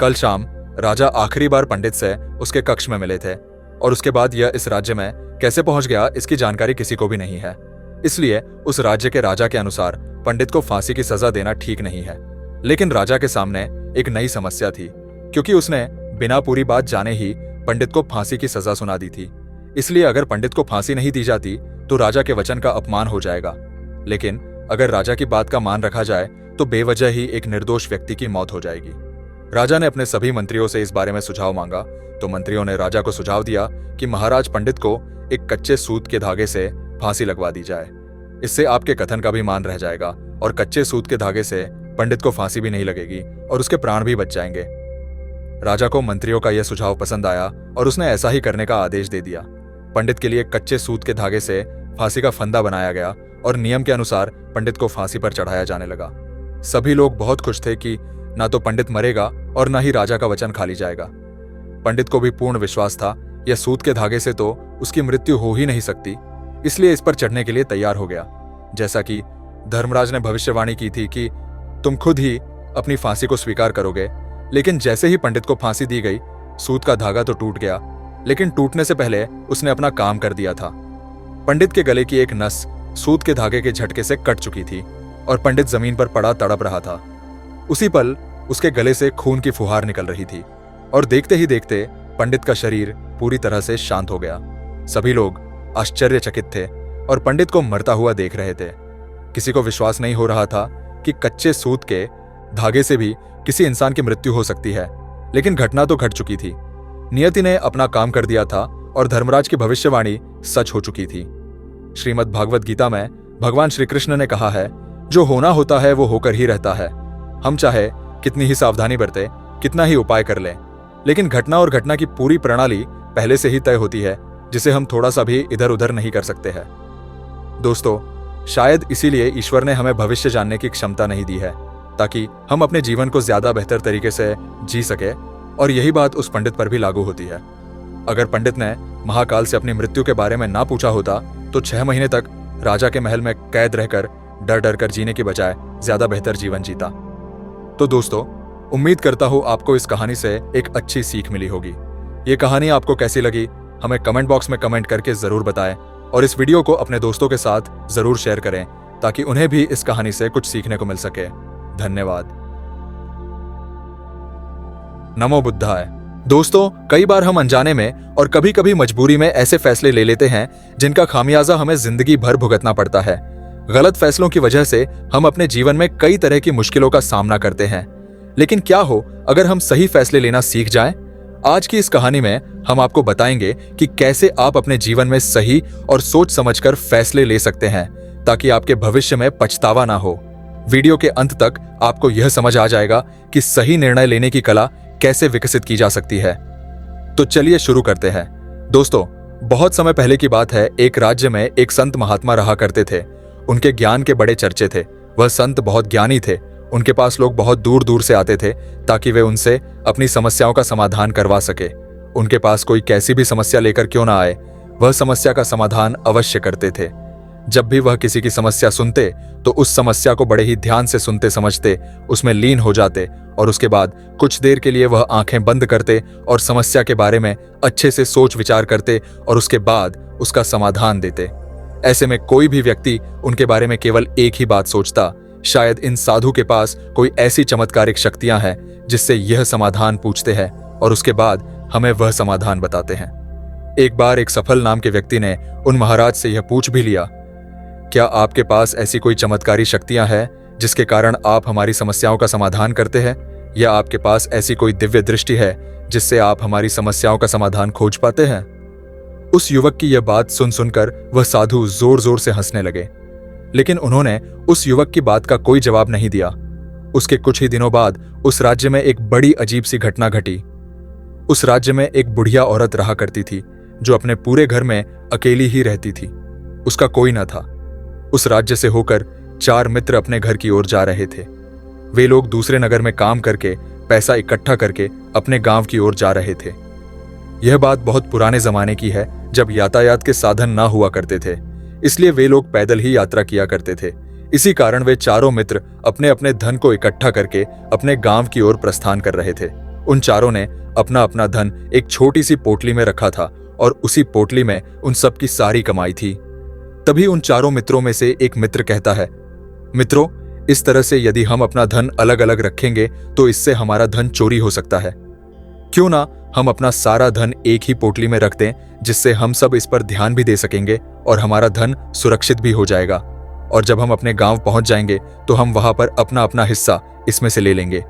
कल शाम राजा आखिरी बार पंडित से उसके कक्ष में मिले थे और उसके बाद यह इस राज्य में कैसे पहुंच गया इसकी जानकारी किसी को भी नहीं है। इसलिए उस राज्य के राजा के अनुसार पंडित को फांसी की सजा देना ठीक नहीं है। लेकिन राजा के सामने एक नई समस्या थी, क्योंकि उसने बिना पूरी बात जाने ही पंडित को फांसी की सजा सुना दी थी। इसलिए अगर पंडित को फांसी नहीं दी जाती तो राजा के वचन का अपमान हो जाएगा, लेकिन अगर राजा की बात का मान रखा जाए तो बेवजह ही एक निर्दोष व्यक्ति की मौत हो जाएगी। राजा ने अपने सभी मंत्रियों से इस बारे में सुझाव मांगा तो मंत्रियों ने राजा को सुझाव दिया कि महाराज पंडित को एक कच्चे सूत के धागे से फांसी लगवा दी जाए। इससे आपके कथन का भी मान रह जाएगा और कच्चे सूत के धागे से पंडित को फांसी भी नहीं लगेगी और उसके प्राण भी बच जाएंगे। राजा को मंत्रियों का यह सुझाव पसंद आया और उसने ऐसा ही करने का आदेश दे दिया। पंडित के लिए कच्चे सूत के धागे से फांसी का फंदा बनाया गया और नियम के अनुसार पंडित को फांसी पर चढ़ाया जाने लगा। सभी लोग बहुत खुश थे कि ना तो पंडित मरेगा और ना ही राजा का वचन खाली जाएगा। पंडित को भी पूर्ण विश्वास था यह सूत के धागे से तो उसकी मृत्यु हो ही नहीं सकती, इसलिए इस पर चढ़ने के लिए तैयार हो गया। जैसा कि धर्मराज ने भविष्यवाणी की थी कि तुम खुद ही अपनी फांसी को स्वीकार करोगे। लेकिन जैसे ही पंडित को फांसी दी गई, सूत का धागा तो टूट गया, लेकिन टूटने से पहले उसने अपना काम कर दिया था। पंडित के गले की एक नस सूत के धागे के झटके से कट चुकी थी और पंडित जमीन पर पड़ा तड़प रहा था। उसी पल उसके गले से खून की फुहार निकल रही थी और देखते ही देखते पंडित का शरीर पूरी तरह से शांत हो गया। सभी लोग आश्चर्यचकित थे और पंडित को मरता हुआ देख रहे थे। किसी को विश्वास नहीं हो रहा था कि कच्चे सूत के धागे से भी किसी इंसान की मृत्यु हो सकती है, लेकिन घटना तो घट चुकी थी। नियति ने अपना काम कर दिया था और धर्मराज की भविष्यवाणी सच हो चुकी थी। श्रीमद् भागवत गीता में भगवान श्री कृष्ण ने कहा है, जो होना होता है वो होकर ही रहता है। हम चाहे कितनी ही सावधानी बरते, कितना ही उपाय कर लें, लेकिन घटना और घटना की पूरी प्रणाली पहले से ही तय होती है, जिसे हम थोड़ा सा भी इधर उधर नहीं कर सकते हैं। दोस्तों, शायद इसीलिए ईश्वर ने हमें भविष्य जानने की क्षमता नहीं दी है, ताकि हम अपने जीवन को ज्यादा बेहतर तरीके से जी सके। और यही बात उस पंडित पर भी लागू होती है। अगर पंडित ने महाकाल से अपनी मृत्यु के बारे में ना पूछा होता तो 6 महीने तक राजा के महल में कैद रहकर डर डर कर जीने की बजाय ज्यादा बेहतर जीवन जीता। तो दोस्तों, उम्मीद करता हूं आपको इस कहानी से एक अच्छी सीख मिली होगी। ये कहानी आपको कैसी लगी हमें कमेंट बॉक्स में कमेंट करके जरूर बताएं और इस वीडियो को अपने दोस्तों के साथ जरूर शेयर करें ताकि उन्हें भी इस कहानी से कुछ सीखने को मिल सके। धन्यवाद। नमो बुद्धाय। दोस्तों, कई बार हम अनजाने में और कभी कभी मजबूरी में ऐसे फैसले ले लेते हैं जिनका खामियाजा हमें जिंदगी भर भुगतना पड़ता है। गलत फैसलों की वजह से हम अपने जीवन में कई तरह की मुश्किलों का सामना करते हैं। लेकिन क्या हो अगर हम सही फैसले लेना सीख जाएं? आज की इस कहानी में हम आपको बताएंगे कि कैसे आप अपने जीवन में सही और सोच समझकर फैसले ले सकते हैं ताकि आपके भविष्य में पछतावा ना हो। वीडियो के अंत तक आपको यह समझ आ जाएगा कि सही निर्णय लेने की कला कैसे विकसित की जा सकती है। तो चलिए शुरू करते हैं। दोस्तों, बहुत समय पहले की बात है। एक राज्य में एक संत महात्मा रहा करते थे। उनके ज्ञान के बड़े चर्चे थे। वह संत बहुत ज्ञानी थे। उनके पास लोग बहुत दूर दूर से आते थे ताकि वे उनसे अपनी समस्याओं का समाधान करवा सके। उनके पास कोई कैसी भी समस्या लेकर क्यों ना आए, वह समस्या का समाधान अवश्य करते थे। जब भी वह किसी की समस्या सुनते तो उस समस्या को बड़े ही ध्यान से सुनते समझते, उसमें लीन हो जाते और उसके बाद कुछ देर के लिए वह आंखें बंद करते और समस्या के बारे में अच्छे से सोच विचार करते और उसके बाद उसका समाधान देते। ऐसे में कोई भी व्यक्ति उनके बारे में केवल एक ही बात सोचता, शायद इन साधु के पास कोई ऐसी चमत्कारिक शक्तियां हैं जिससे यह समाधान पूछते हैं और उसके बाद हमें वह समाधान बताते हैं। एक बार एक सफल नाम के व्यक्ति ने उन महाराज से यह पूछ भी लिया, क्या आपके पास ऐसी कोई चमत्कारी शक्तियां हैं जिसके कारण आप हमारी समस्याओं का समाधान करते हैं, या आपके पास ऐसी कोई दिव्य दृष्टि है जिससे आप हमारी समस्याओं का समाधान खोज पाते हैं? उस युवक की यह बात सुन सुनकर वह साधु जोर जोर से हंसने लगे, लेकिन उन्होंने उस युवक की बात का कोई जवाब नहीं दिया। उसके कुछ ही दिनों बाद उस राज्य में एक बड़ी अजीब सी घटना घटी। उस राज्य में एक बुढ़िया औरत रहा करती थी जो अपने पूरे घर में अकेली ही रहती थी। उसका कोई न था। उस राज्य से होकर 4 मित्र अपने घर की ओर जा रहे थे। वे लोग दूसरे नगर में काम करके पैसा इकट्ठा करके अपने गांव की ओर जा रहे थे। यह बात बहुत पुराने जमाने की है, जब यातायात के साधन ना हुआ करते थे, इसलिए वे लोग पैदल ही यात्रा किया करते थे। इसी कारण वे चारों मित्र अपने अपने धन को इकट्ठा करके अपने गांव की ओर प्रस्थान कर रहे थे। उन चारों ने अपना अपना धन एक छोटी सी पोटली में रखा था और उसी पोटली में उन सब की सारी कमाई थी। तभी उन चारों मित्रों में से एक मित्र कहता है, मित्रों, इस तरह से यदि हम अपना धन अलग अलग रखेंगे तो इससे हमारा धन चोरी हो सकता है। क्यों ना हम अपना सारा धन एक ही पोटली में रख दें, जिससे हम सब इस पर ध्यान भी दे सकेंगे और हमारा धन सुरक्षित भी हो जाएगा, और जब हम अपने गांव पहुंच जाएंगे तो हम वहां पर अपना अपना हिस्सा इसमें से ले लेंगे।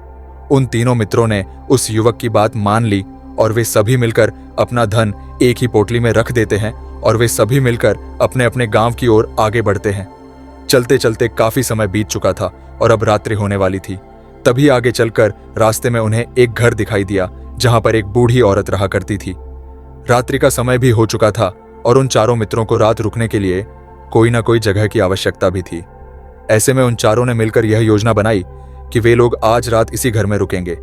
उन तीनों मित्रों ने उस युवक की बात मान ली और वे सभी मिलकर अपना धन एक ही पोटली में रख देते हैं और वे सभी मिलकर अपने अपने गांव की ओर आगे बढ़ते हैं। चलते चलते काफी समय बीत चुका था और अब रात्रि होने वाली थी। तभी आगे चलकर रास्ते में उन्हें एक घर दिखाई दिया जहां पर एक बूढ़ी औरत रहा करती थी। रात्रि का समय भी हो चुका था और उन चारों मित्रों को रात रुकने के लिए कोई ना कोई जगह की आवश्यकता भी थी। ऐसे में उन चारों ने मिलकर यह योजना बनाई कि वे लोग आज रात इसी घर में रुकेंगे।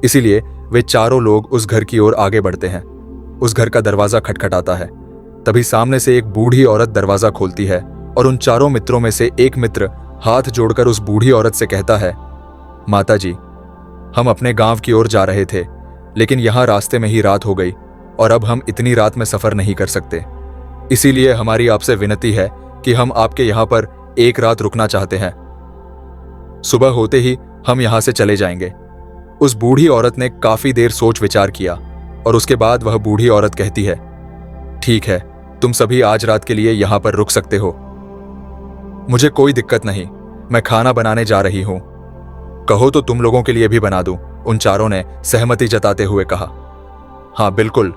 इसीलिए वे चारों लोग उस घर की ओर आगे बढ़ते हैं। उस घर का दरवाजा खटखटाता है। तभी सामने से एक बूढ़ी औरत दरवाजा खोलती है और उन चारों मित्रों में से एक मित्र हाथ जोड़कर उस बूढ़ी औरत से कहता है, माता जी, हम अपने गांव की ओर जा रहे थे, लेकिन यहां रास्ते में ही रात हो गई और अब हम इतनी रात में सफर नहीं कर सकते। इसीलिए हमारी आपसे विनती है कि हम आपके यहां पर एक रात रुकना चाहते हैं। सुबह होते ही हम यहां से चले जाएंगे। उस बूढ़ी औरत ने काफी देर सोच विचार किया और उसके बाद वह बूढ़ी औरत कहती है, ठीक है, तुम सभी आज रात के लिए यहां पर रुक सकते हो। मुझे कोई दिक्कत नहीं, मैं खाना बनाने जा रही हूं। कहो तो तुम लोगों के लिए भी बना दूं। उन चारों ने सहमति जताते हुए कहा, हाँ बिल्कुल।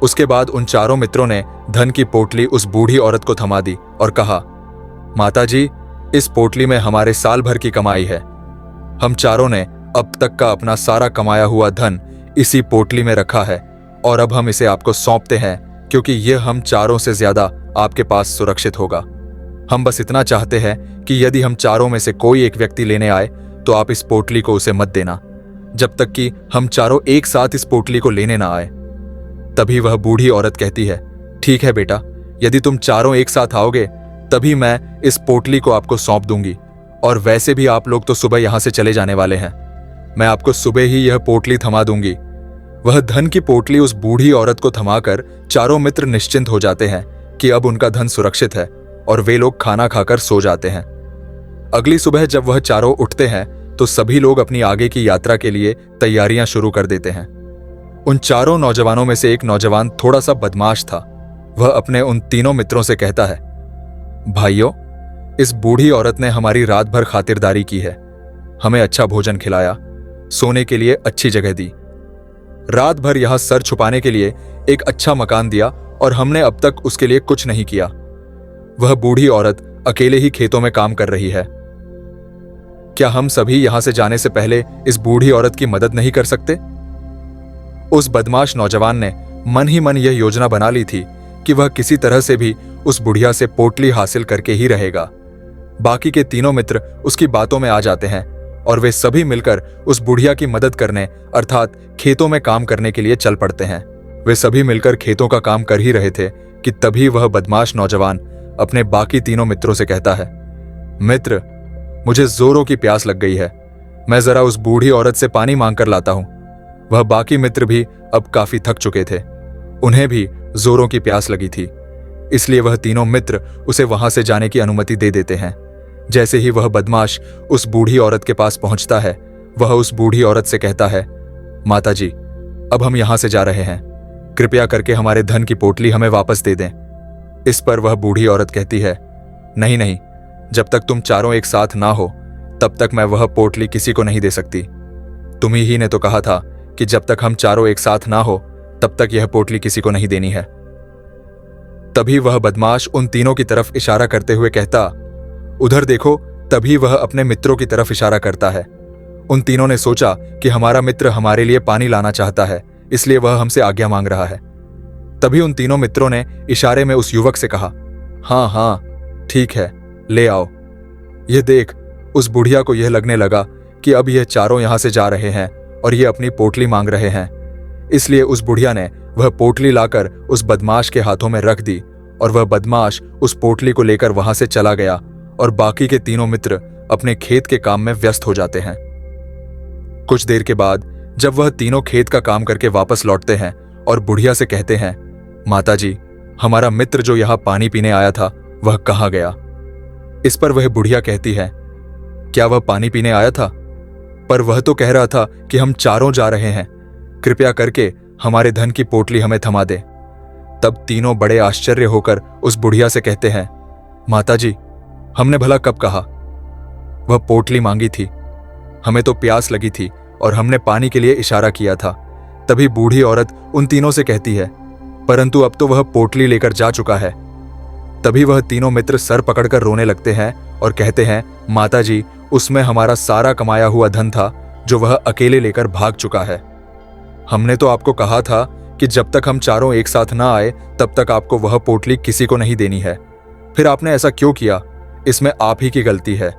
उसके बाद उन चारों मित्रों ने धन की पोटली उस बूढ़ी औरत को थमा दी और कहा, माता जी, इस पोटली में हमारे साल भर की कमाई है। हम चारों ने अब तक का अपना सारा कमाया हुआ धन इसी पोटली में रखा है और अब हम इसे आपको सौंपते हैं, क्योंकि यह हम चारों से ज्यादा आपके पास सुरक्षित होगा। हम बस इतना चाहते हैं कि यदि हम चारों में से कोई एक व्यक्ति लेने आए तो आप इस पोटली को उसे मत देना, जब तक कि हम चारों एक साथ इस पोटली को लेने ना आए। तभी वह बूढ़ी औरत कहती है, ठीक है बेटा, यदि तुम चारों एक साथ आओगे तभी मैं इस पोटली को आपको सौंप दूंगी, और वैसे भी आप लोग तो सुबह यहां से चले जाने वाले हैं। मैं आपको सुबह ही यह पोटली थमा दूंगी। वह धन की पोटली उस बूढ़ी औरत को थमाकर चारों मित्र निश्चिंत हो जाते हैं कि अब उनका धन सुरक्षित है और वे लोग खाना खाकर सो जाते हैं। अगली सुबह जब वह चारों उठते हैं तो सभी लोग अपनी आगे की यात्रा के लिए तैयारियां शुरू कर देते हैं। उन चारों नौजवानों में से एक नौजवान थोड़ा सा बदमाश था। वह अपने उन तीनों मित्रों से कहता है, भाइयों, इस बूढ़ी औरत ने हमारी रात भर खातिरदारी की है, हमें अच्छा भोजन खिलाया, सोने के लिए अच्छी जगह दी, रात भर यहां सर छुपाने के लिए एक अच्छा मकान दिया, और हमने अब तक उसके लिए कुछ नहीं किया। वह बूढ़ी औरत अकेले ही खेतों में काम कर रही है। क्या हम सभी यहां से जाने से पहले इस बूढ़ी औरत की मदद नहीं कर सकते? उस बदमाश नौजवान ने मन ही मन यह योजना बना ली थी कि वह किसी तरह से भी उस बुढ़िया से पोटली हासिल करके ही रहेगा। बाकी के तीनों मित्र उसकी बातों में आ जाते हैं और वे सभी मिलकर उस बुढ़िया की मदद करने अर्थात खेतों में काम करने के लिए चल पड़ते हैं। वे सभी मिलकर खेतों का काम कर ही रहे थे कि तभी वह बदमाश नौजवान अपने बाकी तीनों मित्रों से कहता है, मित्र, मुझे जोरों की प्यास लग गई है, मैं जरा उस बूढ़ी औरत से पानी मांग कर लाता हूं। वह बाकी मित्र भी अब काफी थक चुके थे, उन्हें भी जोरों की प्यास लगी थी, इसलिए वह तीनों मित्र उसे वहां से जाने की अनुमति दे देते हैं। जैसे ही वह बदमाश उस बूढ़ी औरत के पास पहुंचता है, वह उस बूढ़ी औरत से कहता है, माता जी, अब हम यहां से जा रहे हैं, कृपया करके हमारे धन की पोटली हमें वापस दे दें। इस पर वह बूढ़ी औरत कहती है, नहीं नहीं, जब तक तुम चारों एक साथ ना हो तब तक मैं वह पोटली किसी को नहीं दे सकती। तुम्ही ही ने तो कहा था कि जब तक हम चारों एक साथ ना हो तब तक यह पोटली किसी को नहीं देनी है। तभी वह बदमाश उन तीनों की तरफ इशारा करते हुए कहता, उधर देखो। तभी वह अपने मित्रों की तरफ इशारा करता है। उन तीनों ने सोचा कि हमारा मित्र हमारे लिए पानी लाना चाहता है, इसलिए वह हमसे आज्ञा मांग रहा है। तभी उन तीनों मित्रों ने इशारे में उस युवक से कहा, हाँ हाँ ठीक है, ले आओ। यह देख, उस बुढ़िया को यह लगने लगा कि अब यह चारों यहां से जा रहे हैं और ये अपनी पोटली मांग रहे हैं, इसलिए उस बुढ़िया ने वह पोटली लाकर उस बदमाश के हाथों में रख दी और वह बदमाश उस पोटली को लेकर वहां से चला गया और बाकी के तीनों मित्र अपने खेत के काम में व्यस्त हो जाते हैं। कुछ देर के बाद जब वह तीनों खेत का काम करके वापस लौटते हैं और बुढ़िया से कहते हैं, माता जी, हमारा मित्र जो यहां पानी पीने आया था वह कहाँ गया? इस पर वह बुढ़िया कहती है, क्या वह पानी पीने आया था? पर वह तो कह रहा था कि हम चारों जा रहे हैं, कृपया करके हमारे धन की पोटली हमें थमा दे। तब तीनों बड़े आश्चर्य होकर उस बुढ़िया से कहते हैं, माता जी, हमने भला कब कहा? वह पोटली मांगी थी, हमें तो प्यास लगी थी और हमने पानी के लिए इशारा किया था। तभी बूढ़ी औरत उन तीनों से कहती है, परंतु अब तो वह पोटली लेकर जा चुका है। तभी वह तीनों मित्र सर पकड़कर रोने लगते हैं और कहते हैं, माता जी, उसमें हमारा सारा कमाया हुआ धन था जो वह अकेले लेकर भाग चुका है। हमने तो आपको कहा था कि जब तक हम चारों एक साथ ना आए तब तक आपको वह पोटली किसी को नहीं देनी है। फिर आपने ऐसा क्यों किया? इसमें आप ही की गलती है।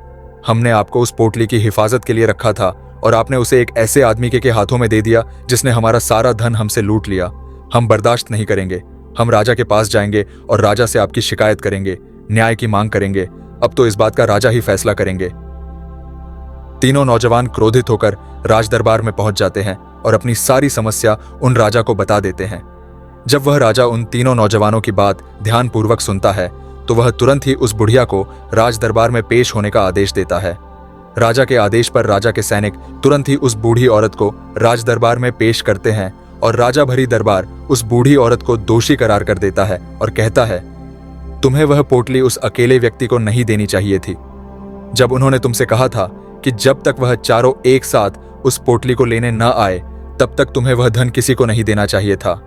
हमने आपको उस पोटली की हिफाजत के लिए रखा था और आपने उसे एक ऐसे आदमी के हाथों में दे दिया जिसने हमारा सारा धन हमसे लूट लिया। हम बर्दाश्त नहीं करेंगे। हम राजा के पास जाएंगे और राजा से आपकी शिकायत करेंगे, न्याय की मांग करेंगे। अब तो इस बात का राजा ही फैसला करेंगे। तीनों नौजवान क्रोधित होकर राज दरबार में पहुंच जाते हैं और अपनी सारी समस्या उन राजा को बता देते हैं। जब वह राजा उन तीनों नौजवानों की बात ध्यानपूर्वक सुनता है तो वह तुरंत ही उस बुढ़िया को राज दरबार में पेश होने का आदेश देता है। राजा के आदेश पर राजा के सैनिक तुरंत ही उस बूढ़ी औरत को राज दरबार में पेश करते हैं और राजा भरी दरबार उस बूढ़ी औरत को दोषी करार कर देता है और कहता है, तुम्हें वह पोटली उस अकेले व्यक्ति को नहीं देनी चाहिए थी। जब उन्होंने तुमसे कहा था कि जब तक वह चारों एक साथ उस पोटली को लेने न आए तब तक तुम्हें वह धन किसी को नहीं देना चाहिए था।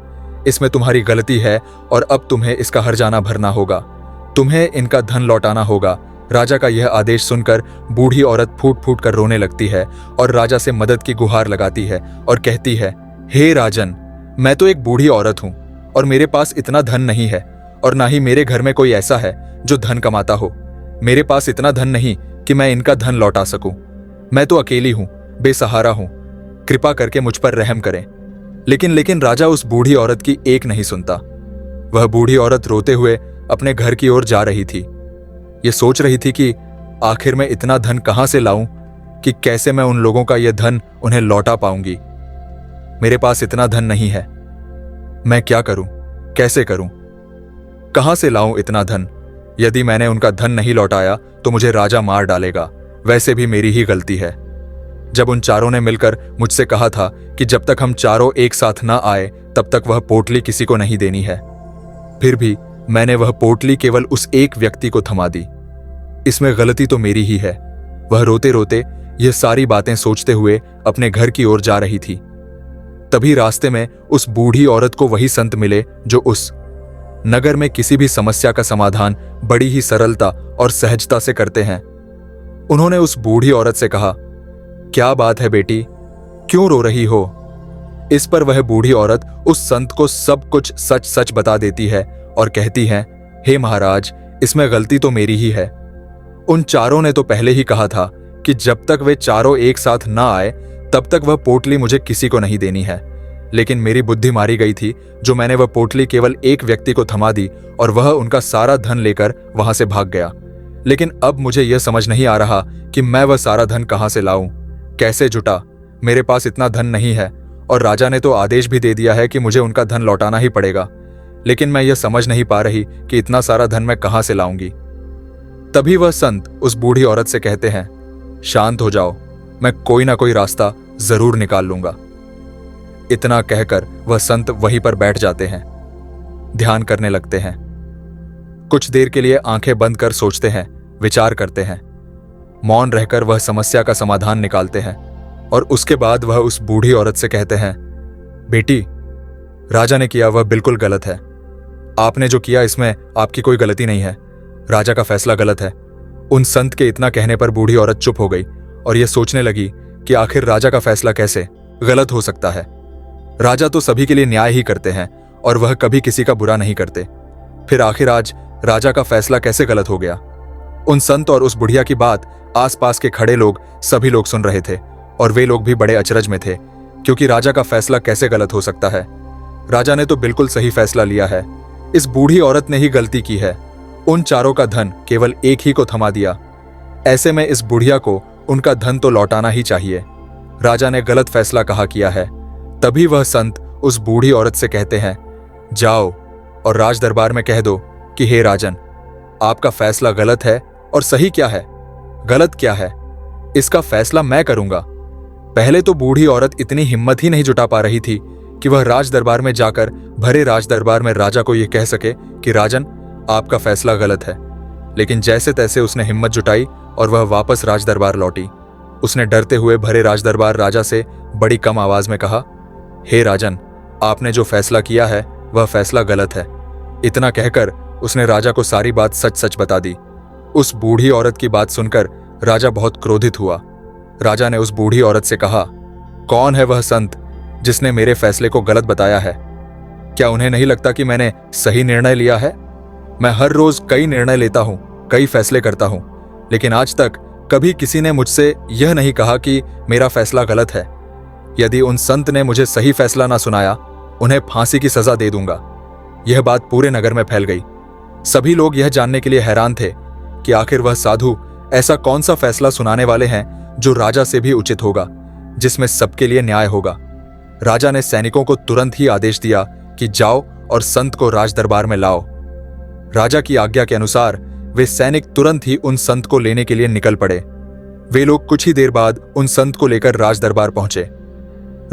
इसमें तुम्हारी गलती है और अब तुम्हें इसका हर्जाना भरना होगा। तुम्हें इनका धन लौटाना होगा। राजा का यह आदेश सुनकर बूढ़ी औरत फूट फूट कर रोने लगती है और राजा से मदद की गुहार लगाती है और कहती है, हे राजन, मैं तो एक बूढ़ी औरत हूं और मेरे पास इतना धन नहीं है और ना ही मेरे घर में कोई ऐसा है जो धन कमाता हो। मेरे पास इतना धन नहीं कि मैं इनका धन लौटा सकूं। मैं तो अकेली हूं, बेसहारा हूं। कृपा करके मुझ पर रहम करें। लेकिन राजा उस बूढ़ी औरत की एक नहीं सुनता। वह बूढ़ी औरत रोते हुए अपने घर की ओर जा रही थी। ये सोच रही थी कि आखिर मैं इतना धन कहां से लाऊं कि कैसे मैं उन लोगों का यह धन उन्हें लौटा पाऊंगी। मेरे पास इतना धन नहीं है। मैं क्या करूं, कैसे करूं, कहां से लाऊं इतना धन? यदि मैंने उनका धन नहीं लौटाया तो मुझे राजा मार डालेगा। वैसे भी मेरी ही गलती है। जब उन चारों ने मिलकर मुझसे कहा था कि जब तक हम चारों एक साथ ना आए तब तक वह पोटली किसी को नहीं देनी है, फिर भी मैंने वह पोटली केवल उस एक व्यक्ति को थमा दी। इसमें गलती तो मेरी ही है। वह रोते रोते यह सारी बातें सोचते हुए अपने घर की ओर जा रही थी। तभी रास्ते में उस बूढ़ी औरत को वही संत मिले जो उस नगर में किसी भी समस्या का समाधान बड़ी ही सरलता और सहजता से करते हैं। उन्होंने उस बूढ़ी औरत से कहा, क्या बात है बेटी, क्यों रो रही हो? इस पर वह बूढ़ी औरत उस संत को सब कुछ सच सच बता देती है और कहती है, हे महाराज, इसमें गलती तो मेरी ही है। उन चारों ने तो पहले ही कहा था कि जब तक वे चारों एक साथ ना आए तब तक वह पोटली मुझे किसी को नहीं देनी है। लेकिन मेरी बुद्धि मारी गई थी जो मैंने वह पोटली केवल एक व्यक्ति को थमा दी और वह उनका सारा धन लेकर वहां से भाग गया। लेकिन अब मुझे यह समझ नहीं आ रहा कि मैं वह सारा धन कहां से लाऊं, कैसे जुटा। मेरे पास इतना धन नहीं है और राजा ने तो आदेश भी दे दिया है कि मुझे उनका धन लौटाना ही पड़ेगा। लेकिन मैं यह समझ नहीं पा रही कि इतना सारा धन मैं कहां से लाऊंगी। तभी वह संत उस बूढ़ी औरत से कहते हैं, शांत हो जाओ, मैं कोई ना कोई रास्ता जरूर निकाल लूंगा। इतना कहकर वह संत वहीं पर बैठ जाते हैं, ध्यान करने लगते हैं। कुछ देर के लिए आंखें बंद कर सोचते हैं, विचार करते हैं। मौन रहकर वह समस्या का समाधान निकालते हैं और उसके बाद वह उस बूढ़ी औरत से कहते हैं, बेटी, राजा ने किया वह बिल्कुल गलत है। आपने जो किया इसमें आपकी कोई गलती नहीं है। राजा का फैसला गलत है। उन संत के इतना कहने पर बूढ़ी औरत चुप हो गई और यह सोचने लगी कि आखिर राजा का फैसला कैसे गलत हो सकता है। राजा तो सभी के लिए न्याय ही करते हैं और वह कभी किसी का बुरा नहीं करते। फिर आखिर आज राजा का फैसला कैसे गलत हो गया? उन संत और उस बुढ़िया की बात आसपास के खड़े लोग सभी लोग सुन रहे थे और वे लोग भी बड़े अचरज में थे, क्योंकि राजा का फैसला कैसे गलत हो सकता है? राजा ने तो बिल्कुल सही फैसला लिया है। इस बूढ़ी औरत ने ही गलती की है। उन चारों का धन केवल एक ही को थमा दिया। ऐसे में इस बुढ़िया को उनका धन तो लौटाना ही चाहिए। राजा ने गलत फैसला कहा किया है। तभी वह संत उस बूढ़ी औरत से कहते हैं, जाओ और राज दरबार में कह दो कि हे राजन, आपका फैसला गलत है और सही क्या है, गलत क्या है, इसका फैसला मैं करूंगा। पहले तो बूढ़ी औरत इतनी हिम्मत ही नहीं जुटा पा रही थी कि वह राज दरबार में जाकर भरे राज दरबार में राजा को यह कह सके कि राजन, आपका फैसला गलत है। लेकिन जैसे तैसे उसने हिम्मत जुटाई और वह वापस राज दरबार लौटी। उसने डरते हुए भरे राज दरबार राजा से बड़ी कम आवाज में कहा, हे राजन, आपने जो फैसला किया है वह फैसला गलत है। इतना कहकर उसने राजा को सारी बात सच सच बता दी। उस बूढ़ी औरत की बात सुनकर राजा बहुत क्रोधित हुआ। राजा ने उस बूढ़ी औरत से कहा, कौन है वह संत जिसने मेरे फैसले को गलत बताया है? क्या उन्हें नहीं लगता कि मैंने सही निर्णय लिया है? मैं हर रोज कई निर्णय लेता हूं, कई फैसले करता हूं, लेकिन आज तक कभी किसी ने मुझसे यह नहीं कहा कि मेरा फैसला गलत है। यदि उन संत ने मुझे सही फैसला ना सुनाया, उन्हें फांसी की सजा दे दूंगा। यह बात पूरे नगर में फैल गई। सभी लोग यह जानने के लिए हैरान थे कि आखिर वह साधु ऐसा कौन सा फैसला सुनाने वाले हैं जो राजा से भी उचित होगा, जिसमें सबके लिए न्याय होगा। राजा ने सैनिकों को तुरंत ही आदेश दिया कि जाओ और संत को राज दरबार में लाओ। राजा की आज्ञा के अनुसार वे सैनिक तुरंत ही उन संत को लेने के लिए निकल पड़े। वे लोग कुछ ही देर बाद उन संत को लेकर राज दरबार पहुंचे।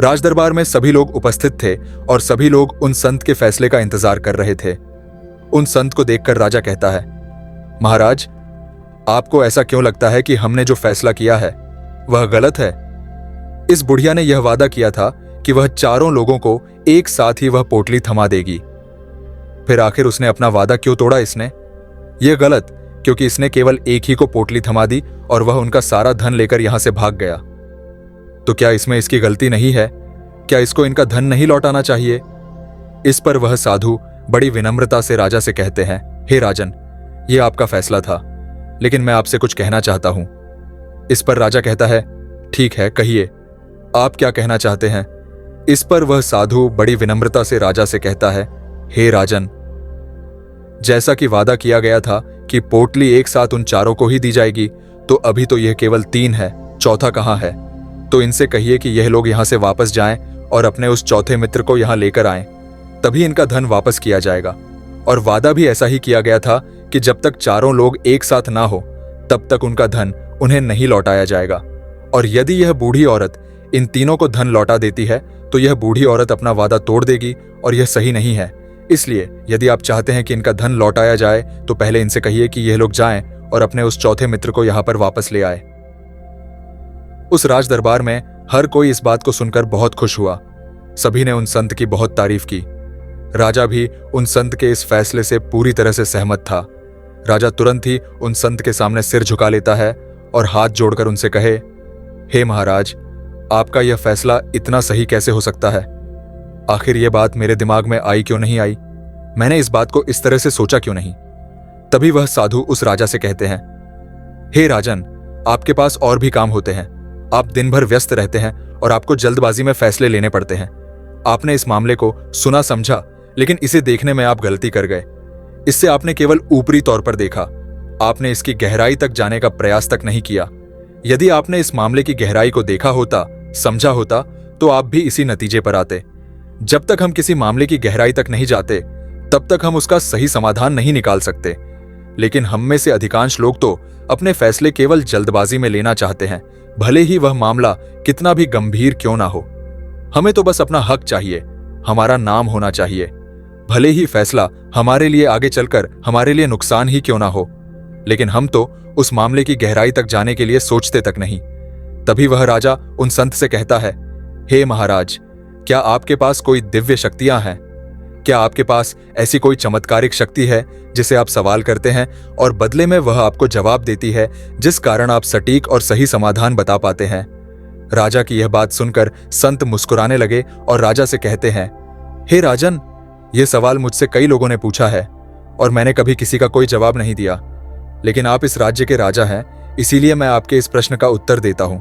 राज दरबार में सभी लोग उपस्थित थे और सभी लोग उन संत के फैसले का इंतजार कर रहे थे। उन संत को देखकर राजा कहता है, महाराज, आपको ऐसा क्यों लगता है कि हमने जो फैसला किया है वह गलत है? इस बुढ़िया ने यह वादा किया था कि वह चारों लोगों को एक साथ ही वह पोटली थमा देगी। फिर आखिर उसने अपना वादा क्यों तोड़ा? यह गलत, क्योंकि इसने केवल एक ही को पोटली थमा दी और वह उनका सारा धन लेकर यहां से भाग गया। तो क्या इसमें इसकी गलती नहीं है? क्या इसको इनका धन नहीं लौटाना चाहिए? इस पर वह साधु बड़ी विनम्रता से राजा से कहते हैं, हे राजन, यह आपका फैसला था, लेकिन मैं आपसे कुछ कहना चाहता हूं। इस पर राजा कहता है, ठीक है, कहिए, आप क्या कहना चाहते हैं? इस पर वह साधु बड़ी विनम्रता से राजा से कहता है, हे राजन, जैसा कि वादा किया गया था कि पोटली एक साथ उन चारों को ही दी जाएगी, तो अभी तो यह केवल 3 है, चौथा कहाँ है? तो इनसे कहिए कि यह लोग यहां से वापस जाएं और अपने उस चौथे मित्र को यहां लेकर आएं, तभी इनका धन वापस किया जाएगा। और वादा भी ऐसा ही किया गया था कि जब तक चारों लोग एक साथ ना हो तब तक उनका धन उन्हें नहीं लौटाया जाएगा। और यदि यह बूढ़ी औरत इन तीनों को धन लौटा देती है तो यह बूढ़ी औरत अपना वादा तोड़ देगी और यह सही नहीं है। इसलिए यदि आप चाहते हैं कि इनका धन लौटाया जाए तो पहले इनसे कहिए कि यह लोग जाएं और अपने उस चौथे मित्र को यहां पर वापस ले आए। उस राज दरबार में हर कोई इस बात को सुनकर बहुत खुश हुआ। सभी ने उन संत की बहुत तारीफ की। राजा भी उन संत के इस फैसले से पूरी तरह से सहमत था। राजा तुरंत ही उन संत के सामने सिर झुका लेता है और हाथ जोड़कर उनसे कहे, हे महाराज, आपका यह फैसला इतना सही कैसे हो सकता है? आखिर यह बात मेरे दिमाग में आई क्यों नहीं आई? मैंने इस बात को इस तरह से सोचा क्यों नहीं? तभी वह साधु उस राजा से कहते हैं, हे राजन, आपके पास और भी काम होते हैं। आप दिन भर व्यस्त रहते हैं और आपको जल्दबाजी में फैसले लेने पड़ते हैं। आपने इस मामले को सुना समझा, लेकिन इसे देखने में आप गलती कर गए। इससे आपने केवल ऊपरी तौर पर देखा। आपने इसकी गहराई तक जाने का प्रयास तक नहीं किया। यदि आपने इस मामले की गहराई को देखा होता, समझा होता, तो आप भी इसी नतीजे पर आते। जब तक हम किसी मामले की गहराई तक नहीं जाते, तब तक हम उसका सही समाधान नहीं निकाल सकते। लेकिन हम में से अधिकांश लोग तो अपने फैसले केवल जल्दबाजी में लेना चाहते हैं, भले ही वह मामला कितना भी गंभीर क्यों ना हो। हमें तो बस अपना हक चाहिए, हमारा नाम होना चाहिए, भले ही फैसला हमारे लिए आगे चलकर हमारे लिए नुकसान ही क्यों ना हो। लेकिन हम तो उस मामले की गहराई तक जाने के लिए सोचते तक नहीं। तभी वह राजा उन संत से कहता है, हे महाराज, क्या आपके पास कोई दिव्य शक्तियां हैं? क्या आपके पास ऐसी कोई चमत्कारिक शक्ति है जिसे आप सवाल करते हैं और बदले में वह आपको जवाब देती है, जिस कारण आप सटीक और सही समाधान बता पाते हैं? राजा की यह बात सुनकर संत मुस्कुराने लगे और राजा से कहते हैं, हे राजन, यह सवाल मुझसे कई लोगों ने पूछा है और मैंने कभी किसी का कोई जवाब नहीं दिया। लेकिन आप इस राज्य के राजा हैं, इसीलिए मैं आपके इस प्रश्न का उत्तर देता हूं।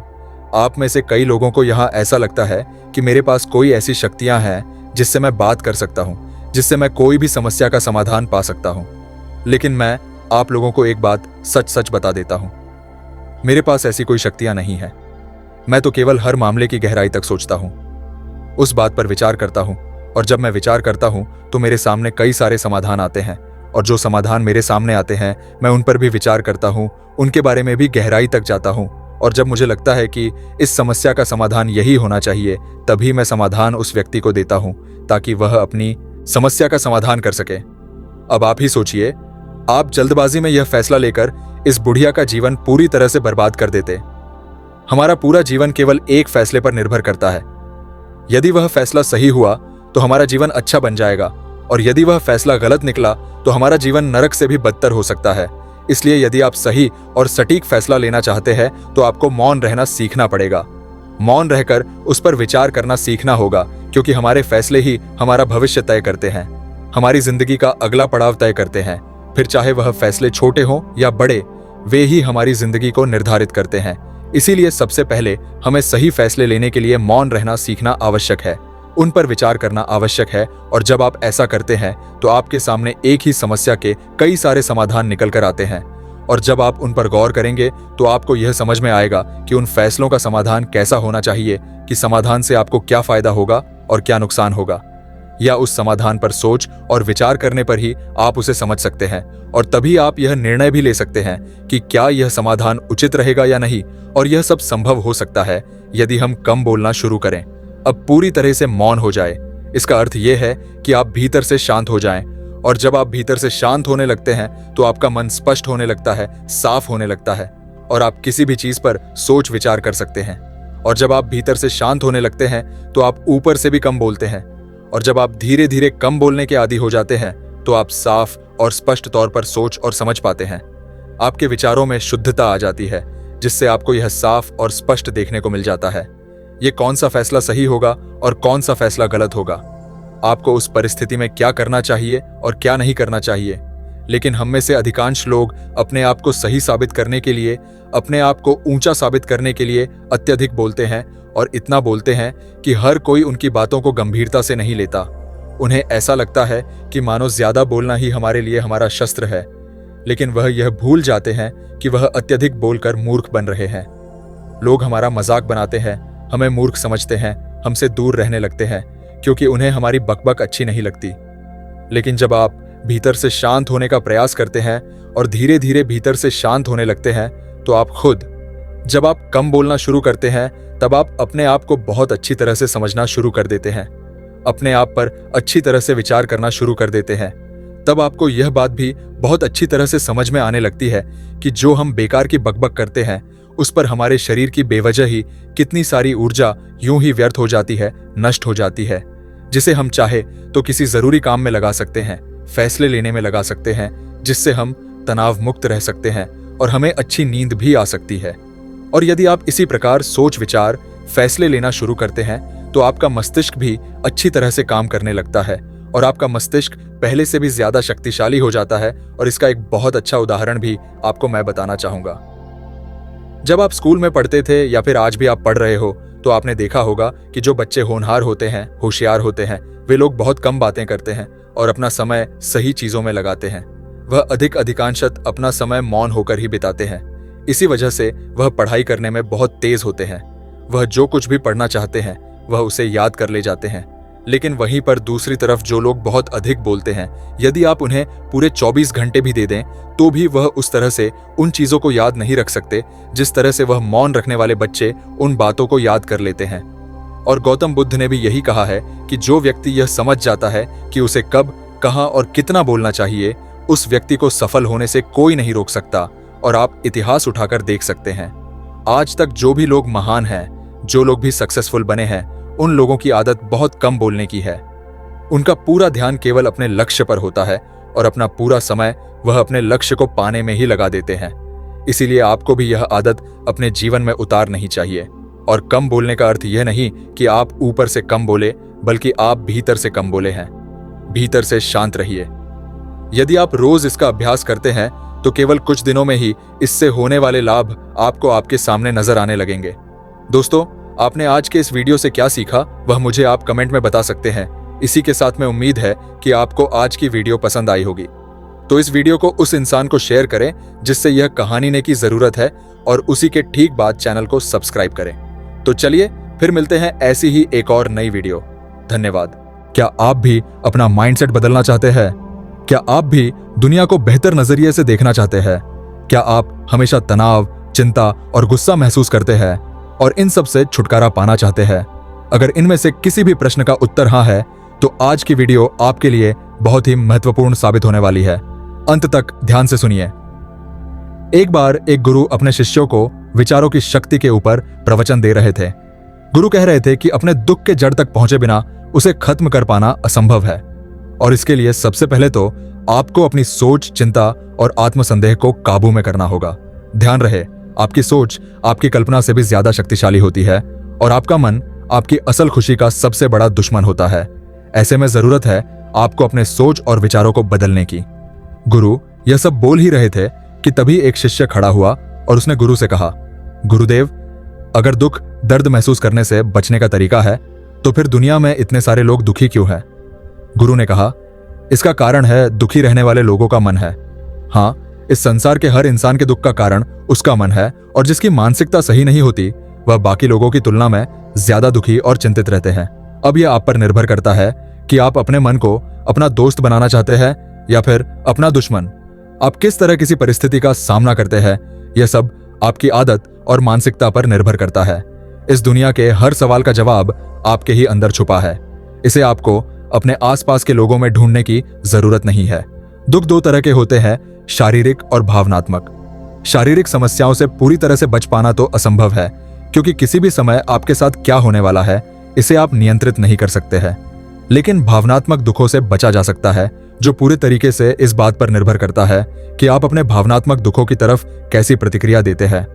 आप में से कई लोगों को यहां ऐसा लगता है कि मेरे पास कोई ऐसी शक्तियां हैं जिससे मैं बात कर सकता हूं, जिससे मैं कोई भी समस्या का समाधान पा सकता हूं। लेकिन मैं आप लोगों को एक बात सच सच बता देता हूं, मेरे पास ऐसी कोई शक्तियां नहीं है। मैं तो केवल हर मामले की गहराई तक सोचता हूं, उस बात पर विचार करता हूं, और जब मैं विचार करता हूं तो मेरे सामने कई सारे समाधान आते हैं, और जो समाधान मेरे सामने आते हैं मैं उन पर भी विचार करता हूं, उनके बारे में भी गहराई तक जाता हूं, और जब मुझे लगता है कि इस समस्या का समाधान यही होना चाहिए, तभी मैं समाधान उस व्यक्ति को देता हूं ताकि वह अपनी समस्या का समाधान कर सके। अब आप ही सोचिए, आप जल्दबाजी में यह फैसला लेकर इस बुढ़िया का जीवन पूरी तरह से बर्बाद कर देते। हमारा पूरा जीवन केवल एक फैसले पर निर्भर करता है। यदि वह फैसला सही हुआ तो हमारा जीवन अच्छा बन जाएगा, और यदि वह फैसला गलत निकला तो हमारा जीवन नरक से भी बदतर हो सकता है। इसलिए यदि आप सही और सटीक फैसला लेना चाहते हैं तो आपको मौन रहना सीखना पड़ेगा। मौन रहकर उस पर विचार करना सीखना होगा, क्योंकि हमारे फैसले ही हमारा भविष्य तय करते हैं, हमारी जिंदगी का अगला पड़ाव तय करते हैं। फिर चाहे वह फैसले छोटे हों या बड़े, वे ही हमारी जिंदगी को निर्धारित करते हैं। इसीलिए सबसे पहले हमें सही फैसले लेने के लिए मौन रहना सीखना आवश्यक है, उन पर विचार करना आवश्यक है, और जब आप ऐसा करते हैं तो आपके सामने एक ही समस्या के कई सारे समाधान निकल कर आते हैं। और जब आप उन पर गौर करेंगे तो आपको यह समझ में आएगा कि उन फैसलों का समाधान कैसा होना चाहिए, कि समाधान से आपको क्या फायदा होगा और क्या नुकसान होगा। या उस समाधान पर सोच और विचार करने पर ही आप उसे समझ सकते हैं, और तभी आप यह निर्णय भी ले सकते हैं कि क्या यह समाधान उचित रहेगा या नहीं। और यह सब संभव हो सकता है यदि हम कम बोलना शुरू करें, अब पूरी तरह से मौन हो जाए। इसका अर्थ यह है कि आप भीतर से शांत हो जाएं, और जब आप भीतर से शांत होने लगते हैं तो आपका मन स्पष्ट होने लगता है, साफ होने लगता है, और आप किसी भी चीज पर सोच विचार कर सकते हैं। और जब आप भीतर से शांत होने लगते हैं तो आप ऊपर से भी कम बोलते हैं, और जब आप धीरे धीरे कम बोलने के आदी हो जाते हैं तो आप साफ और स्पष्ट तौर पर सोच और समझ पाते हैं। आपके विचारों में शुद्धता आ जाती है, जिससे आपको यह साफ और स्पष्ट देखने को मिल जाता है ये कौन सा फैसला सही होगा और कौन सा फैसला गलत होगा, आपको उस परिस्थिति में क्या करना चाहिए और क्या नहीं करना चाहिए। लेकिन हम में से अधिकांश लोग अपने आप को सही साबित करने के लिए, अपने आप को ऊंचा साबित करने के लिए अत्यधिक बोलते हैं, और इतना बोलते हैं कि हर कोई उनकी बातों को गंभीरता से नहीं लेता। उन्हें ऐसा लगता है कि मानो ज्यादा बोलना ही हमारे लिए हमारा शस्त्र है, लेकिन वह यह भूल जाते हैं कि वह अत्यधिक बोलकर मूर्ख बन रहे हैं। लोग हमारा मजाक बनाते हैं, हमें मूर्ख समझते हैं, हमसे दूर रहने लगते हैं, क्योंकि उन्हें हमारी बकबक अच्छी नहीं लगती। लेकिन जब आप भीतर से शांत होने का प्रयास करते हैं और धीरे धीरे भीतर से शांत होने लगते हैं तो आप खुद, जब आप कम बोलना शुरू करते हैं तब आप अपने आप को बहुत अच्छी तरह से समझना शुरू कर देते हैं, अपने आप पर अच्छी तरह से विचार करना शुरू कर देते हैं। तब आपको यह बात भी बहुत अच्छी तरह से समझ में आने लगती है कि जो हम बेकार की बकबक करते हैं उस पर हमारे शरीर की बेवजह ही कितनी सारी ऊर्जा यूं ही व्यर्थ हो जाती है, नष्ट हो जाती है, जिसे हम चाहे तो किसी जरूरी काम में लगा सकते हैं, फैसले लेने में लगा सकते हैं, जिससे हम तनाव मुक्त रह सकते हैं और हमें अच्छी नींद भी आ सकती है। और यदि आप इसी प्रकार सोच विचार फैसले लेना शुरू करते हैं तो आपका मस्तिष्क भी अच्छी तरह से काम करने लगता है, और आपका मस्तिष्क पहले से भी ज्यादा शक्तिशाली हो जाता है। और इसका एक बहुत अच्छा उदाहरण भी आपको मैं बताना चाहूंगा। जब आप स्कूल में पढ़ते थे या फिर आज भी आप पढ़ रहे हो तो आपने देखा होगा कि जो बच्चे होनहार होते हैं, होशियार होते हैं, वे लोग बहुत कम बातें करते हैं और अपना समय सही चीजों में लगाते हैं। वह अधिकांशत अपना समय मौन होकर ही बिताते हैं। इसी वजह से वह पढ़ाई करने में बहुत तेज होते हैं। वह जो कुछ भी पढ़ना चाहते हैं वह उसे याद कर ले जाते हैं। लेकिन वहीं पर दूसरी तरफ जो लोग बहुत अधिक बोलते हैं, यदि आप उन्हें पूरे 24 घंटे भी दे दें तो भी वह उस तरह से उन चीजों को याद नहीं रख सकते जिस तरह से वह मौन रखने वाले बच्चे उन बातों को याद कर लेते हैं। और गौतम बुद्ध ने भी यही कहा है कि जो व्यक्ति यह समझ जाता है कि उसे कब, कहां और कितना बोलना चाहिए, उस व्यक्ति को सफल होने से कोई नहीं रोक सकता। और आप इतिहास उठाकर देख सकते हैं, आज तक जो भी लोग महान हैं, जो लोग भी सक्सेसफुल बने हैं, उन लोगों की आदत बहुत कम बोलने की है। उनका पूरा ध्यान केवल अपने लक्ष्य पर होता है और अपना पूरा समय वह अपने लक्ष्य को पाने में ही लगा देते हैं। इसीलिए आपको भी यह आदत अपने जीवन में उतारनी चाहिए। और कम बोलने का अर्थ यह नहीं कि आप ऊपर से कम बोले, बल्कि आप भीतर से कम बोले हैं। भीतर से शांत रहिए। यदि आप रोज इसका अभ्यास करते हैं तो केवल कुछ दिनों में ही इससे होने वाले लाभ आपको आपके सामने नजर आने लगेंगे। दोस्तों, आपने आज के इस वीडियो से क्या सीखा वह मुझे आप कमेंट में बता सकते हैं। इसी के साथ में उम्मीद है कि आपको आज की वीडियो पसंद आई होगी। तो इस वीडियो को उस इंसान को शेयर करें जिससे यह कहानी ने की जरूरत है, और उसी के ठीक बाद चैनल को सब्सक्राइब करें। तो चलिए फिर मिलते हैं ऐसी ही एक और नई वीडियो। धन्यवाद। क्या आप भी अपना माइंडसेट बदलना चाहते हैं? क्या आप भी दुनिया को बेहतर नजरिए से देखना चाहते हैं? क्या आप हमेशा तनाव, चिंता और गुस्सा महसूस करते हैं और इन सब से छुटकारा पाना चाहते हैं? अगर इनमें से किसी भी प्रश्न का उत्तर हाँ है तो आज की वीडियो आपके लिए बहुत ही महत्वपूर्ण साबित होने वाली है। अंत तक ध्यान से सुनिए। एक बार एक गुरु अपने शिष्यों को विचारों की शक्ति के ऊपर प्रवचन दे रहे थे। गुरु कह रहे थे कि अपने दुख के जड़ तक पहुंचे बिना उसे खत्म कर पाना असंभव है, और इसके लिए सबसे पहले तो आपको अपनी सोच, चिंता और आत्मसंदेह को काबू में करना होगा। ध्यान रहे, आपकी सोच आपकी कल्पना से भी ज्यादा शक्तिशाली होती है और आपका मन आपकी असल खुशी का सबसे बड़ा दुश्मन होता है। ऐसे में जरूरत है आपको अपने सोच और विचारों को बदलने की। गुरु यह सब बोल ही रहे थे कि तभी एक शिष्य खड़ा हुआ और उसने गुरु से कहा, गुरुदेव, अगर दुख दर्द महसूस करने से बचने का तरीका है तो फिर दुनिया में इतने सारे लोग दुखी क्यों हैं? गुरु ने कहा, इसका कारण है दुखी रहने वाले लोगों का मन है। हाँ, इस संसार के हर इंसान के दुख का कारण उसका मन है, और जिसकी मानसिकता सही नहीं होती वह बाकी लोगों की तुलना में ज्यादा दुखी और चिंतित रहते हैं। अब यह आप पर निर्भर करता है कि आप अपने मन को अपना दोस्त बनाना चाहते हैं या फिर अपना दुश्मन। आप किस तरह किसी परिस्थिति का सामना करते हैं, यह सब आपकी आदत और मानसिकता पर निर्भर करता है। इस दुनिया के हर सवाल का जवाब आपके ही अंदर छुपा है। इसे आपको अपने आसपास के लोगों में ढूंढने की जरूरत नहीं है। दुख दो तरह के होते हैं, शारीरिक और भावनात्मक। शारीरिक समस्याओं से पूरी तरह से बच पाना तो असंभव है, क्योंकि किसी भी समय आपके साथ क्या होने वाला है इसे आप नियंत्रित नहीं कर सकते हैं। लेकिन भावनात्मक दुखों से बचा जा सकता है, जो पूरे तरीके से इस बात पर निर्भर करता है कि आप अपने भावनात्मक दुखों की तरफ कैसी प्रतिक्रिया देते हैं।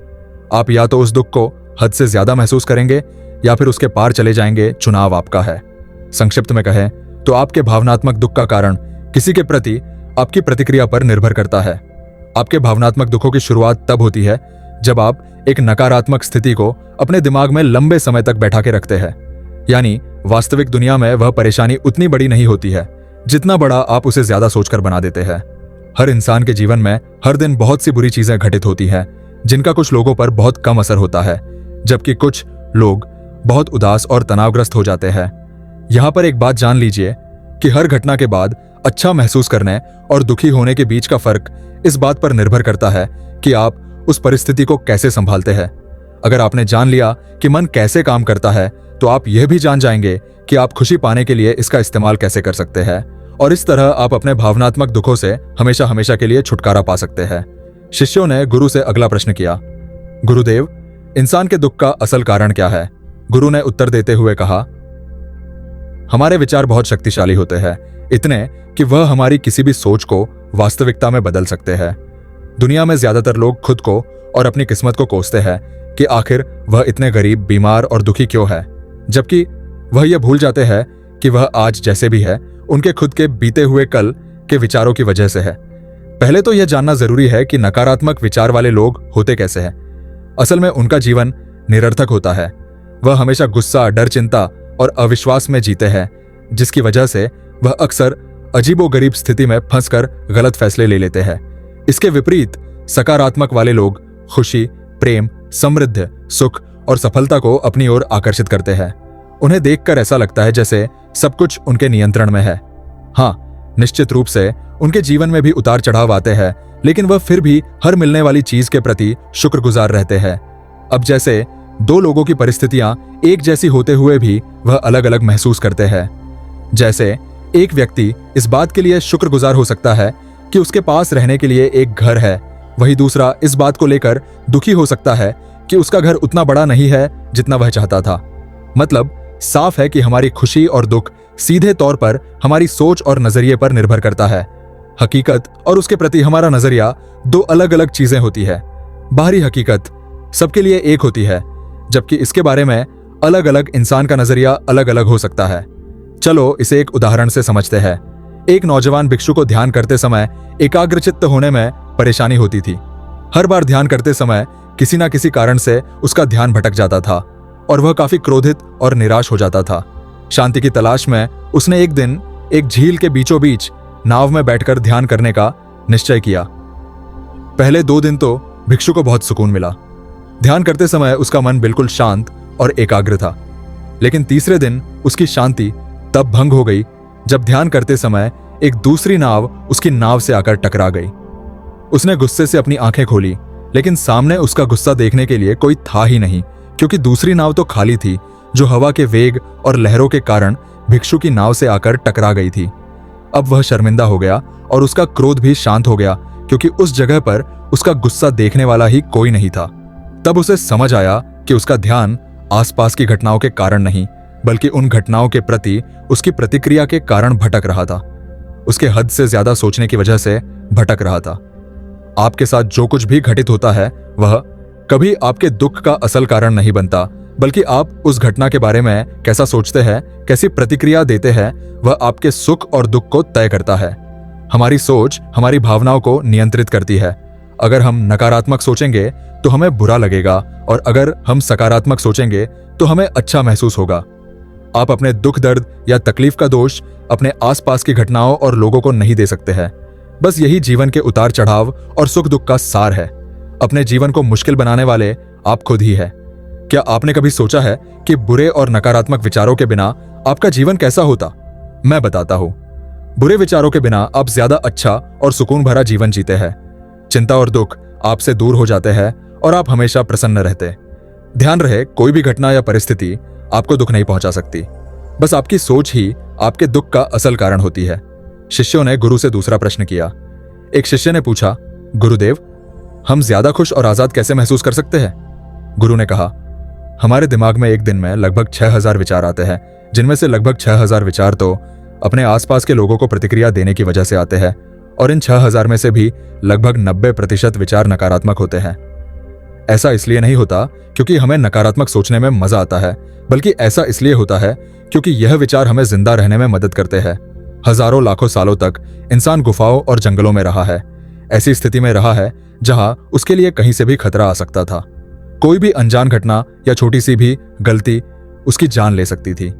आप या तो उस दुख को हद से ज्यादा महसूस करेंगे या फिर उसके पार चले जाएंगे। चुनाव आपका है। संक्षिप्त में कहें तो आपके भावनात्मक दुख का कारण किसी के प्रति आपकी प्रतिक्रिया पर निर्भर करता है। आपके भावनात्मक दुखों की शुरुआत तब होती है जब आप एक नकारात्मक स्थिति को अपने दिमाग में लंबे समय तक बैठा के रखते हैं। यानी वास्तविक दुनिया में वह परेशानी उतनी बड़ी नहीं होती है जितना बड़ा आप उसे ज्यादा सोचकर बना देते हैं। हर इंसान के जीवन में हर दिन बहुत सी बुरी चीजें घटित होती हैं, जिनका कुछ लोगों पर बहुत कम असर होता है, जबकि कुछ लोग बहुत उदास और तनावग्रस्त हो जाते हैं। यहाँ पर एक बात जान लीजिए कि हर घटना के बाद अच्छा महसूस करने और दुखी होने के बीच का फर्क इस बात पर निर्भर करता है कि आप उस परिस्थिति को कैसे संभालते हैं। अगर आपने जान लिया कि मन कैसे काम करता है तो आप यह भी जान जाएंगे कि आप खुशी पाने के लिए इसका इस्तेमाल कैसे कर सकते हैं, और इस तरह आप अपने भावनात्मक दुखों से हमेशा हमेशा के लिए छुटकारा पा सकते हैं। शिष्यों ने गुरु से अगला प्रश्न किया, गुरुदेव, इंसान के दुख का असल कारण क्या है? गुरु ने उत्तर देते हुए कहा, हमारे विचार बहुत शक्तिशाली होते हैं, इतने कि वह हमारी किसी भी सोच को वास्तविकता में बदल सकते हैं। दुनिया में ज्यादातर लोग खुद को और अपनी किस्मत को कोसते हैं कि आखिर वह इतने गरीब, बीमार और दुखी क्यों है, जबकि वह यह भूल जाते हैं कि वह आज जैसे भी है उनके खुद के बीते हुए कल के विचारों की वजह से है। पहले तो यह जानना जरूरी है कि नकारात्मक विचार वाले लोग होते कैसे हैं। असल में उनका जीवन निरर्थक होता है। वह हमेशा गुस्सा, डर, चिंता और अविश्वास में जीते हैं, जिसकी वजह से वह अक्सर अजीबोगरीब स्थिति में फंसकर गलत फैसले ले लेते हैं। इसके विपरीत सकारात्मक वाले लोग खुशी, प्रेम, समृद्धि, सुख और सफलता को अपनी ओर आकर्षित करते हैं। उन्हें देखकर ऐसा लगता है जैसे सब कुछ उनके नियंत्रण में है। हाँ, निश्चित रूप से उनके जीवन में भी उतार चढ़ाव आते हैं, लेकिन वह फिर भी हर मिलने वाली चीज के प्रति शुक्रगुजार रहते हैं। अब जैसे दो लोगों की परिस्थितियां एक जैसी होते हुए भी वह अलग अलग महसूस करते हैं। जैसे एक व्यक्ति इस बात के लिए शुक्रगुजार हो सकता है कि उसके पास रहने के लिए एक घर है, वही दूसरा इस बात को लेकर दुखी हो सकता है कि उसका घर उतना बड़ा नहीं है जितना वह चाहता था। मतलब साफ है कि हमारी खुशी और दुख सीधे तौर पर हमारी सोच और नजरिए पर निर्भर करता है। हकीकत और उसके प्रति हमारा नजरिया दो अलग अलग चीजें होती है। बाहरी हकीकत सबके लिए एक होती है, जबकि इसके बारे में अलग अलग इंसान का नजरिया अलग अलग हो सकता है। चलो इसे एक उदाहरण से समझते हैं। एक नौजवान भिक्षु को ध्यान करते समय एकाग्रचित्त होने में परेशानी होती थी। हर बार ध्यान करते समय किसी न किसी कारण से उसका ध्यान भटक जाता था और वह काफी क्रोधित और निराश हो जाता था। शांति की तलाश में उसने एक दिन एक झील के बीचों बीच नाव में बैठकर ध्यान करने का निश्चय किया। पहले 2 दिन तो भिक्षु को बहुत सुकून मिला। ध्यान करते समय उसका मन बिल्कुल शांत और एकाग्र था। लेकिन तीसरे दिन उसकी शांति तब भंग हो गई जब ध्यान करते समय एक दूसरी नाव उसकी नाव से आकर टकरा गई। उसने गुस्से से अपनी आंखें खोली, लेकिन सामने उसका गुस्सा देखने के लिए कोई था ही नहीं, क्योंकि दूसरी नाव तो खाली थी जो हवा के वेग और लहरों के कारण भिक्षु की नाव से आकर टकरा गई थी। अब वह शर्मिंदा हो गया और उसका क्रोध भी शांत हो गया, क्योंकि उस जगह पर उसका गुस्सा देखने वाला ही कोई नहीं था। तब उसे समझ आया कि उसका ध्यान आसपास की घटनाओं के कारण नहीं, बल्कि उन घटनाओं के प्रति उसकी प्रतिक्रिया के कारण भटक रहा था। उसके हद से ज्यादा सोचने की वजह से भटक रहा था। आपके साथ जो कुछ भी घटित होता है वह कभी आपके दुख का असल कारण नहीं बनता, बल्कि आप उस घटना के बारे में कैसा सोचते हैं, कैसी प्रतिक्रिया देते हैं, वह आपके सुख और दुख को तय करता है। हमारी सोच हमारी भावनाओं को नियंत्रित करती है। अगर हम नकारात्मक सोचेंगे तो हमें बुरा लगेगा, और अगर हम सकारात्मक सोचेंगे तो हमें अच्छा महसूस होगा। आप अपने दुख दर्द या तकलीफ का दोष अपने आसपास की घटनाओं और लोगों को नहीं दे सकते हैं। बस यही जीवन के उतार चढ़ाव और सुख दुख का सार है। अपने जीवन को मुश्किल बनाने वाले आप खुद ही है। क्या आपने कभी सोचा है कि बुरे और नकारात्मक विचारों के बिना आपका जीवन कैसा होता? मैं बताता हूं। बुरे विचारों के बिना आप ज्यादा अच्छा और सुकून भरा जीवन जीते हैं। चिंता और दुख आपसे दूर हो जाते हैं और आप हमेशा प्रसन्न रहते। ध्यान रहे, कोई भी घटना या परिस्थिति आपको दुख नहीं पहुंचा सकती। बस आपकी सोच ही आपके दुख का असल कारण होती है। शिष्यों ने गुरु से दूसरा प्रश्न किया। एक शिष्य ने पूछा, गुरुदेव, हम ज्यादा खुश और आजाद कैसे महसूस कर सकते हैं? गुरु ने कहा, हमारे दिमाग में एक दिन में लगभग 6000 विचार आते हैं, जिनमें से लगभग 6000 विचार तो अपने आसपास के लोगों को प्रतिक्रिया देने की वजह से आते हैं, और इन 6000 में से भी लगभग 90% विचार नकारात्मक होते हैं। ऐसा इसलिए नहीं होता क्योंकि हमें नकारात्मक सोचने में मजा आता है, बल्कि ऐसा इसलिए होता है क्योंकि यह विचार हमें जिंदा रहने में मदद करते हैं। हजारों लाखों सालों तक इंसान गुफाओं और जंगलों में रहा है। ऐसी स्थिति में रहा है जहां उसके लिए कहीं से भी खतरा आ सकता था। कोई भी अनजान घटना या छोटी सी भी गलती उसकी जान ले सकती थी।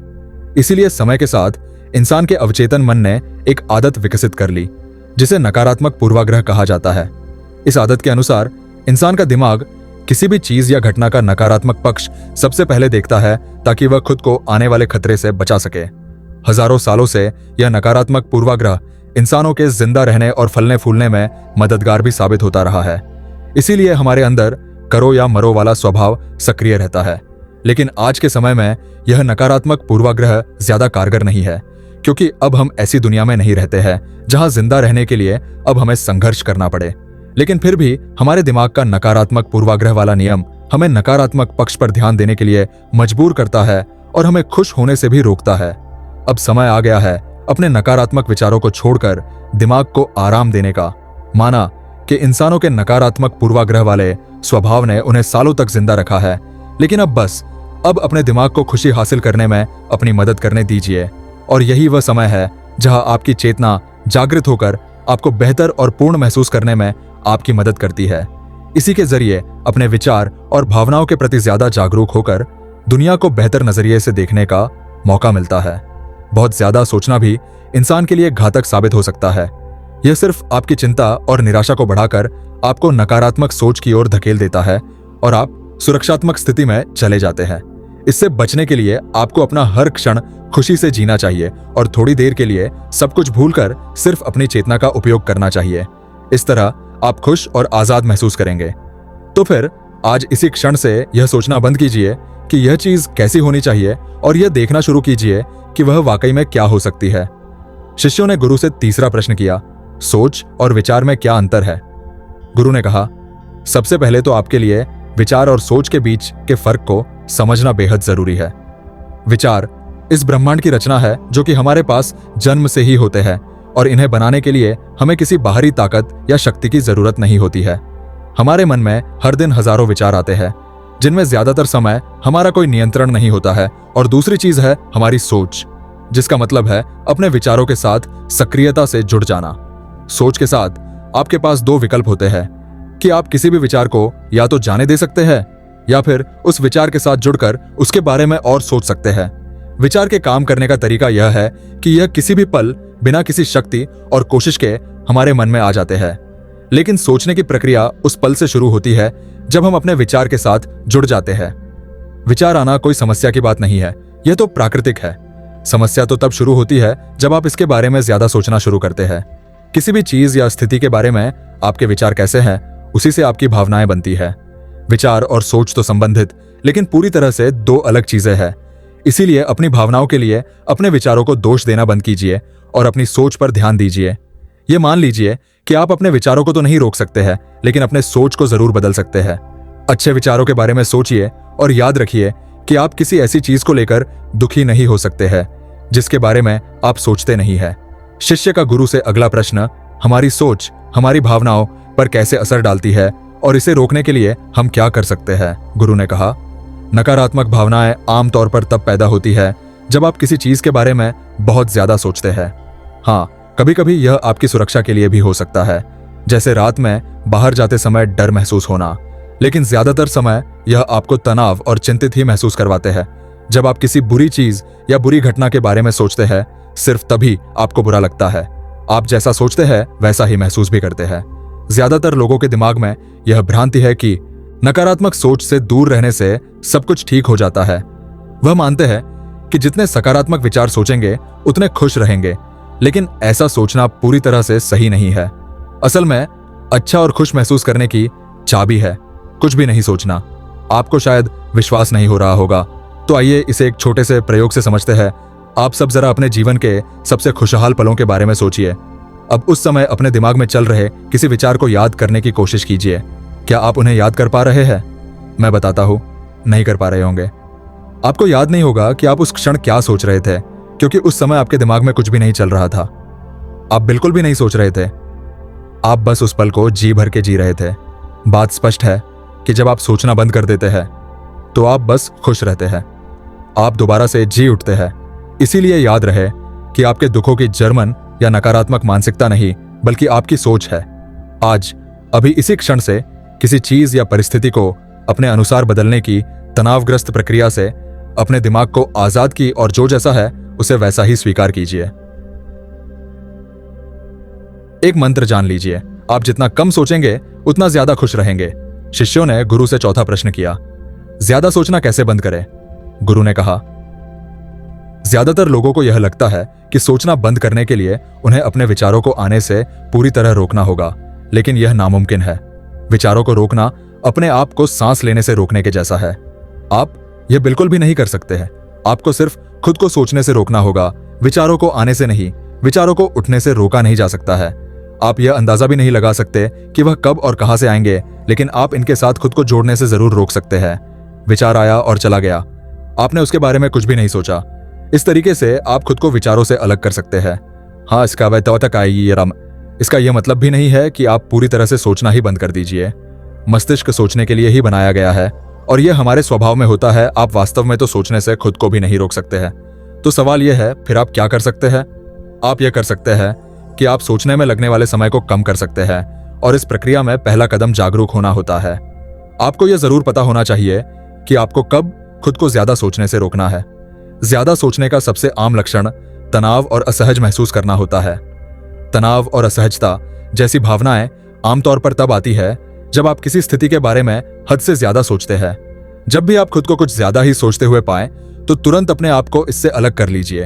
इसीलिए समय के साथ इंसान के अवचेतन मन ने एक आदत विकसित कर ली, जिसे नकारात्मक पूर्वाग्रह कहा जाता है। इस आदत के अनुसार इंसान का दिमाग किसी भी चीज या घटना का नकारात्मक पक्ष सबसे पहले देखता है, ताकि वह खुद को आने वाले खतरे से बचा सके। हजारों सालों से यह नकारात्मक पूर्वाग्रह इंसानों के जिंदा रहने और फलने फूलने में मददगार भी साबित होता रहा है। इसीलिए हमारे अंदर करो या मरो वाला स्वभाव सक्रिय रहता है। लेकिन आज के समय में यह नकारात्मक पूर्वाग्रह ज्यादा कारगर नहीं है, क्योंकि अब हम ऐसी दुनिया में नहीं रहते हैं जहां जिंदा रहने के लिए अब हमें संघर्ष करना पड़े। लेकिन फिर भी हमारे दिमाग का नकारात्मक पूर्वाग्रह वाला नियम हमें नकारात्मक पक्ष पर ध्यान देने के लिए मजबूर करता है और हमें खुश होने से भी रोकता है। अब समय आ गया है अपने नकारात्मक विचारों को छोड़कर दिमाग को आराम देने का। माना कि इंसानों के नकारात्मक पूर्वाग्रह वाले स्वभाव ने उन्हें सालों तक जिंदा रखा है, लेकिन अब अपने दिमाग को खुशी हासिल करने में अपनी मदद करने दीजिए। और यही वह समय है जहां आपकी चेतना जागृत होकर आपको बेहतर और पूर्ण महसूस करने में आपकी मदद करती है। इसी के जरिए अपने विचार और भावनाओं के प्रति ज्यादा जागरूक होकर दुनिया को बेहतर नजरिए से देखने का मौका मिलता है। बहुत ज्यादा सोचना भी इंसान के लिए घातक साबित हो सकता है। यह सिर्फ आपकी चिंता और निराशा को बढ़ाकर आपको नकारात्मक सोच की ओर धकेल देता है और आप सुरक्षात्मक स्थिति में चले जाते हैं। इससे बचने के लिए आपको अपना हर क्षण खुशी से जीना चाहिए और थोड़ी देर के लिए सब कुछ भूलकर सिर्फ अपनी चेतना का उपयोग करना चाहिए। इस तरह आप खुश और आजाद महसूस करेंगे। तो फिर आज इसी क्षण से यह सोचना बंद कीजिए कि यह चीज कैसी होनी चाहिए और यह देखना शुरू कीजिए कि वह वाकई में क्या हो सकती है। शिष्यों ने गुरु से तीसरा प्रश्न किया, सोच और विचार में क्या अंतर है? गुरु ने कहा, सबसे पहले तो आपके लिए विचार और सोच के बीच के फर्क को समझना बेहद जरूरी है। विचार इस ब्रह्मांड की रचना है जो कि हमारे पास जन्म से ही होते हैं और इन्हें बनाने के लिए हमें किसी बाहरी ताकत या शक्ति की जरूरत नहीं होती है। हमारे मन में हर दिन हजारों विचार आते हैं जिनमें ज्यादातर समय हमारा कोई नियंत्रण नहीं होता है। और दूसरी चीज है हमारी सोच, जिसका मतलब है अपने विचारों के साथ सक्रियता से जुड़ जाना। सोच के साथ आपके पास दो विकल्प होते हैं कि आप किसी भी विचार को या तो जाने दे सकते हैं या फिर उस विचार के साथ जुड़कर उसके बारे में और सोच सकते हैं। विचार के काम करने का तरीका यह है कि यह किसी भी पल बिना किसी शक्ति और कोशिश के हमारे मन में आ जाते हैं, लेकिन सोचने की प्रक्रिया उस पल से शुरू होती है जब हम अपने विचार के साथ जुड़ जाते हैं। विचार आना कोई समस्या की बात नहीं है, यह तो प्राकृतिक है। समस्या तो तब शुरू होती है जब आप इसके बारे में ज्यादा सोचना शुरू करते हैं। किसी भी चीज या स्थिति के बारे में आपके विचार कैसे हैं, उसी से आपकी भावनाएं बनती है। विचार और सोच तो संबंधित लेकिन पूरी तरह से दो अलग चीजें हैं। इसीलिए अपनी भावनाओं के लिए अपने विचारों को दोष देना बंद कीजिए और अपनी सोच पर ध्यान दीजिए। यह मान लीजिए कि आप अपने विचारों को तो नहीं रोक सकते हैं, लेकिन अपने सोच को जरूर बदल सकते हैं। अच्छे विचारों के बारे में सोचिए और याद रखिए कि आप किसी ऐसी चीज को लेकर दुखी नहीं हो सकते हैं जिसके बारे में आप सोचते नहीं है। शिष्य का गुरु से अगला प्रश्न, हमारी सोच हमारी भावनाओं पर कैसे असर डालती है और इसे रोकने के लिए हम क्या कर सकते हैं? गुरु ने कहा, नकारात्मक भावनाएं आमतौर पर तब पैदा होती है जब आप किसी चीज के बारे में बहुत ज्यादा सोचते हैं। हाँ, कभी कभी यह आपकी सुरक्षा के लिए भी हो सकता है, जैसे रात में बाहर जाते समय डर महसूस होना, लेकिन ज्यादातर समय यह आपको तनाव और चिंतित ही महसूस करवाते हैं। जब आप किसी बुरी चीज या बुरी घटना के बारे में सोचते हैं, सिर्फ तभी आपको बुरा लगता है। आप जैसा सोचते हैं वैसा ही महसूस भी करते हैं। ज्यादातर लोगों के दिमाग में यह भ्रांति है कि नकारात्मक सोच से दूर रहने से सब कुछ ठीक हो जाता है। वह मानते हैं कि जितने सकारात्मक विचार सोचेंगे उतने खुश रहेंगे, लेकिन ऐसा सोचना पूरी तरह से सही नहीं है। असल में अच्छा और खुश महसूस करने की चाबी है कुछ भी नहीं सोचना। आपको शायद विश्वास नहीं हो रहा होगा, तो आइए इसे एक छोटे से प्रयोग से समझते हैं। आप सब जरा अपने जीवन के सबसे खुशहाल पलों के बारे में सोचिए। अब उस समय अपने दिमाग में चल रहे किसी विचार को याद करने की कोशिश कीजिए। क्या आप उन्हें याद कर पा रहे हैं? मैं बताता हूं, नहीं कर पा रहे होंगे। आपको याद नहीं होगा कि आप उस क्षण क्या सोच रहे थे, क्योंकि उस समय आपके दिमाग में कुछ भी नहीं चल रहा था। आप बिल्कुल भी नहीं सोच रहे थे, आप बस उस पल को जी भर के जी रहे थे। बात स्पष्ट है कि जब आप सोचना बंद कर देते हैं तो आप बस खुश रहते हैं, आप दोबारा से जी उठते हैं। इसीलिए याद रहे कि आपके दुखों की जर्मन या नकारात्मक मानसिकता नहीं, बल्कि आपकी सोच है। आज अभी इसी क्षण से किसी चीज या परिस्थिति को अपने अनुसार बदलने की तनावग्रस्त प्रक्रिया से अपने दिमाग को आजाद की और जो जैसा है उसे वैसा ही स्वीकार कीजिए। एक मंत्र जान लीजिए, आप जितना कम सोचेंगे उतना ज्यादा खुश रहेंगे। शिष्यों ने गुरु से चौथा प्रश्न किया, ज्यादा सोचना कैसे बंद करें? गुरु ने कहा, ज्यादातर लोगों को यह लगता है कि सोचना बंद करने के लिए उन्हें अपने विचारों को आने से पूरी तरह रोकना होगा, लेकिन यह नामुमकिन है। विचारों को रोकना अपने आप को सांस लेने से रोकने के जैसा है। आप यह बिल्कुल भी नहीं कर सकते हैं। आपको सिर्फ खुद को सोचने से रोकना होगा, विचारों को आने से नहीं। विचारों को उठने से रोका नहीं जा सकता है। आप यह अंदाजा भी नहीं लगा सकते कि वह कब और कहां से आएंगे, लेकिन आप इनके साथ खुद को जोड़ने से जरूर रोक सकते हैं। विचार आया और चला गया, आपने उसके बारे में कुछ भी नहीं सोचा। इस तरीके से आप खुद को विचारों से अलग कर सकते हैं। हाँ, इसका यह मतलब भी नहीं है कि आप पूरी तरह से सोचना ही बंद कर दीजिए। मस्तिष्क सोचने के लिए ही बनाया गया है और यह हमारे स्वभाव में होता है। आप वास्तव में तो सोचने से खुद को भी नहीं रोक सकते हैं। तो सवाल यह है, फिर आप क्या कर सकते हैं? आप यह कर सकते हैं कि आप सोचने में लगने वाले समय को कम कर सकते हैं, और इस प्रक्रिया में पहला कदम जागरूक होना होता है। आपको यह जरूर पता होना चाहिए कि आपको कब खुद को ज्यादा सोचने से रोकना है। ज्यादा सोचने का सबसे आम लक्षण तनाव और असहज महसूस करना होता है। तनाव और असहजता जैसी भावनाएं आमतौर पर तब आती है जब आप किसी स्थिति के बारे में हद से ज्यादा सोचते हैं। जब भी आप खुद को कुछ ज्यादा ही सोचते हुए पाएं, तो तुरंत अपने आप को इससे अलग कर लीजिए।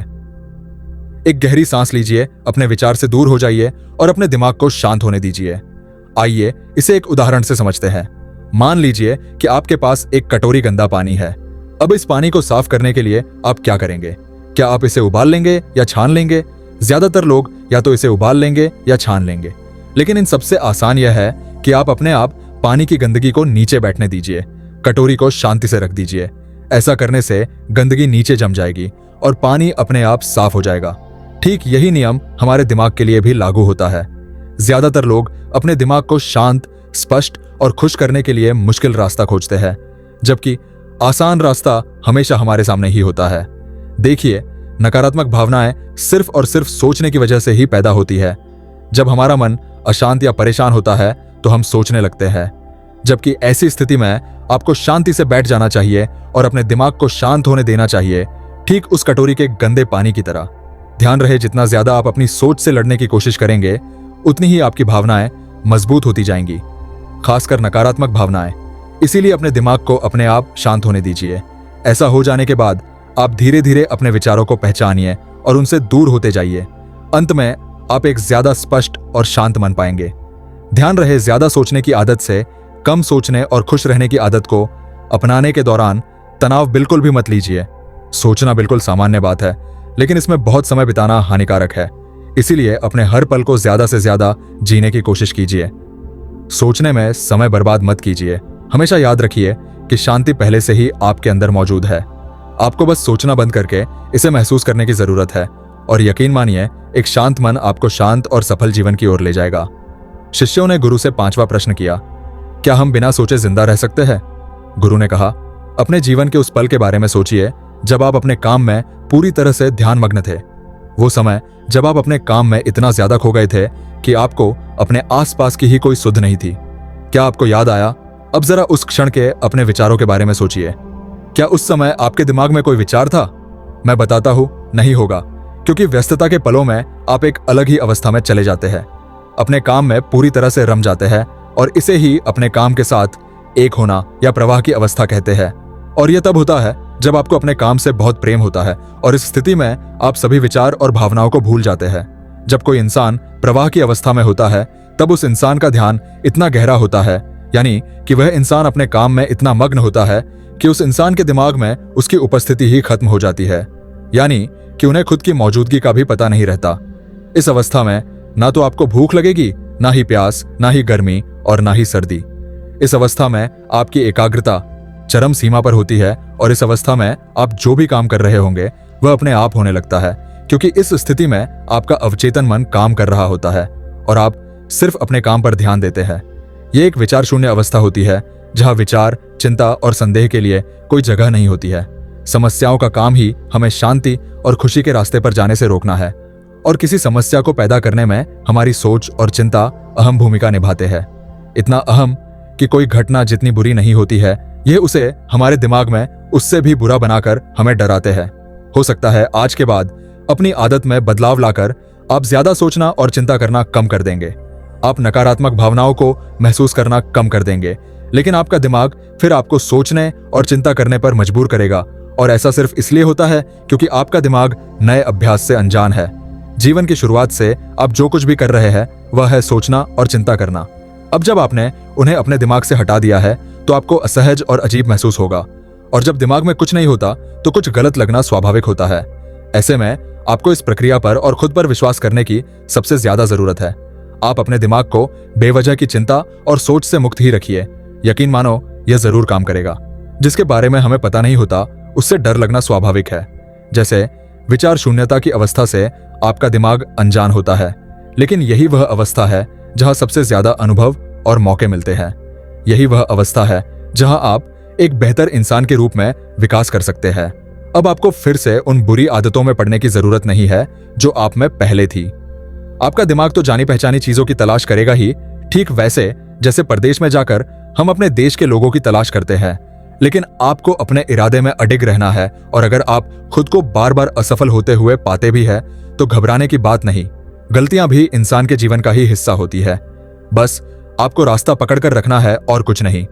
एक गहरी सांस लीजिए, अपने विचार से दूर हो जाइए और अपने दिमाग को शांत होने दीजिए। आइए इसे एक उदाहरण से समझते हैं। मान लीजिए कि आपके पास एक कटोरी गंदा पानी है। अब इस पानी को साफ करने के लिए आप क्या करेंगे? क्या आप इसे उबाल लेंगे या छान लेंगे? ज्यादातर लोग या तो इसे उबाल लेंगे या छान लेंगे, लेकिन इन सबसे आसान यह है कि आप अपने आप पानी की गंदगी को नीचे बैठने दीजिए, कटोरी को शांति से रख दीजिए। ऐसा करने से गंदगी नीचे जम जाएगी और पानी अपने आप साफ हो जाएगा। ठीक यही नियम हमारे दिमाग के लिए भी लागू होता है। ज्यादातर लोग अपने दिमाग को शांत, स्पष्ट और खुश करने के लिए मुश्किल रास्ता खोजते हैं, जबकि आसान रास्ता हमेशा हमारे सामने ही होता है। देखिए, नकारात्मक भावनाएं सिर्फ और सिर्फ सोचने की वजह से ही पैदा होती है। जब हमारा मन अशांत या परेशान होता है तो हम सोचने लगते हैं, जबकि ऐसी स्थिति में आपको शांति से बैठ जाना चाहिए और अपने दिमाग को शांत होने देना चाहिए, ठीक उस कटोरी के गंदे पानी की तरह। ध्यान रहे, जितना ज्यादा आप अपनी सोच से लड़ने की कोशिश करेंगे, उतनी ही आपकी भावनाएं मजबूत होती जाएंगी, खासकर नकारात्मक भावनाएं। इसीलिए अपने दिमाग को अपने आप शांत होने दीजिए। ऐसा हो जाने के बाद आप धीरे धीरे अपने विचारों को पहचानिए और उनसे दूर होते जाइए। अंत में आप एक ज्यादा स्पष्ट और शांत मन पाएंगे। ध्यान रहे, ज्यादा सोचने की आदत से कम सोचने और खुश रहने की आदत को अपनाने के दौरान तनाव बिल्कुल भी मत लीजिए। सोचना बिल्कुल सामान्य बात है, लेकिन इसमें बहुत समय बिताना हानिकारक है। इसीलिए अपने हर पल को ज्यादा से ज्यादा जीने की कोशिश कीजिए। सोचने में समय बर्बाद मत कीजिए। हमेशा याद रखिए कि शांति पहले से ही आपके अंदर मौजूद है। आपको बस सोचना बंद करके इसे महसूस करने की जरूरत है, और यकीन मानिए, एक शांत मन आपको शांत और सफल जीवन की ओर ले जाएगा। शिष्यों ने गुरु से 5वां प्रश्न किया, क्या हम बिना सोचे जिंदा रह सकते हैं? गुरु ने कहा, अपने जीवन के उस पल के बारे में सोचिए जब आप अपने काम में पूरी तरह से ध्यानमग्न थे। वो समय जब आप अपने काम में इतना ज्यादा खो गए थे कि आपको अपने आसपास की ही कोई सुध नहीं थी। क्या आपको याद आया? अब जरा उस क्षण के अपने विचारों के बारे में सोचिए। क्या उस समय आपके दिमाग में कोई विचार था? मैं बताता हूं, नहीं होगा, क्योंकि व्यस्तता के पलों में आप एक अलग ही अवस्था में चले जाते हैं, अपने काम में पूरी तरह से रम जाते हैं, और इसे ही अपने काम के साथ एक होना या प्रवाह की अवस्था कहते हैं। और यह तब होता है जब आपको अपने काम से बहुत प्रेम होता है, और इस स्थिति में आप सभी विचार और भावनाओं को भूल जाते हैं। जब कोई इंसान प्रवाह की अवस्था में होता है, तब उस इंसान का ध्यान इतना गहरा होता है, यानी कि वह इंसान अपने काम में इतना मग्न होता है कि उस इंसान के दिमाग में उसकी उपस्थिति ही खत्म हो जाती है, यानी कि उन्हें खुद की मौजूदगी का भी पता नहीं रहता। इस अवस्था में ना तो आपको भूख लगेगी, ना ही प्यास, ना ही गर्मी और ना ही सर्दी। इस अवस्था में आपकी एकाग्रता चरम सीमा पर होती है, और इस अवस्था में आप जो भी काम कर रहे होंगे वह अपने आप होने लगता है, क्योंकि इस स्थिति में आपका अवचेतन मन काम कर रहा होता है और आप सिर्फ अपने काम पर ध्यान देते हैं। यह एक विचार शून्य अवस्था होती है, जहां विचार, चिंता और संदेह के लिए कोई जगह नहीं होती है। समस्याओं का काम ही हमें शांति और खुशी के रास्ते पर जाने से रोकना है, और किसी समस्या को पैदा करने में हमारी सोच और चिंता अहम भूमिका निभाते हैं। इतना अहम कि कोई घटना जितनी बुरी नहीं होती है, यह उसे हमारे दिमाग में उससे भी बुरा बनाकर हमें डराते हैं। हो सकता है आज के बाद अपनी आदत में बदलाव लाकर आप ज्यादा सोचना और चिंता करना कम कर देंगे। आप नकारात्मक भावनाओं को महसूस करना कम कर देंगे, लेकिन आपका दिमाग फिर आपको सोचने और चिंता करने पर मजबूर करेगा, और ऐसा सिर्फ इसलिए होता है क्योंकि आपका दिमाग नए अभ्यास से अनजान है। जीवन की शुरुआत से आप जो कुछ भी कर रहे हैं वह है सोचना और चिंता करना। अब जब आपने उन्हें अपने दिमाग से हटा दिया है तो आपको असहज और अजीब महसूस होगा, और जब दिमाग में कुछ नहीं होता तो कुछ गलत लगना स्वाभाविक होता है। ऐसे में आपको इस प्रक्रिया पर और खुद पर विश्वास करने की सबसे ज्यादा जरूरत है। आप अपने दिमाग को बेवजह की चिंता और सोच से मुक्त ही रखिए। यकीन मानो, यह जरूर काम करेगा। जिसके बारे में हमें पता नहीं होता उससे डर लगना स्वाभाविक है। जैसे विचार शून्यता की अवस्था से आपका दिमाग अनजान होता है, लेकिन यही वह अवस्था है जहां सबसे ज्यादा अनुभव और मौके मिलते हैं। यही वह अवस्था है जहां आप एक बेहतर इंसान के रूप में विकास कर सकते हैं। अब आपको फिर से उन बुरी आदतों में पड़ने की जरूरत नहीं है जो आप में पहले थी। आपका दिमाग तो जानी पहचानी चीजों की तलाश करेगा ही, ठीक वैसे जैसे परदेश में जाकर हम अपने देश के लोगों की तलाश करते हैं। लेकिन आपको अपने इरादे में अडिग रहना है, और अगर आप खुद को बार बार असफल होते हुए पाते भी है तो घबराने की बात नहीं। गलतियां भी इंसान के जीवन का ही हिस्सा होती है। बस आपको रास्ता पकड़कर रखना है और कुछ नहीं।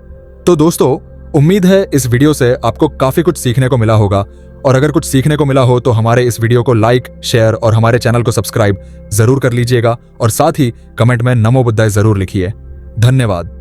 तो दोस्तों, उम्मीद है इस वीडियो से आपको काफी कुछ सीखने को मिला होगा, और अगर कुछ सीखने को मिला हो तो हमारे इस वीडियो को लाइक, शेयर और हमारे चैनल को सब्सक्राइब जरूर कर लीजिएगा, और साथ ही कमेंट में नमो बुद्धाय जरूर लिखिए। धन्यवाद।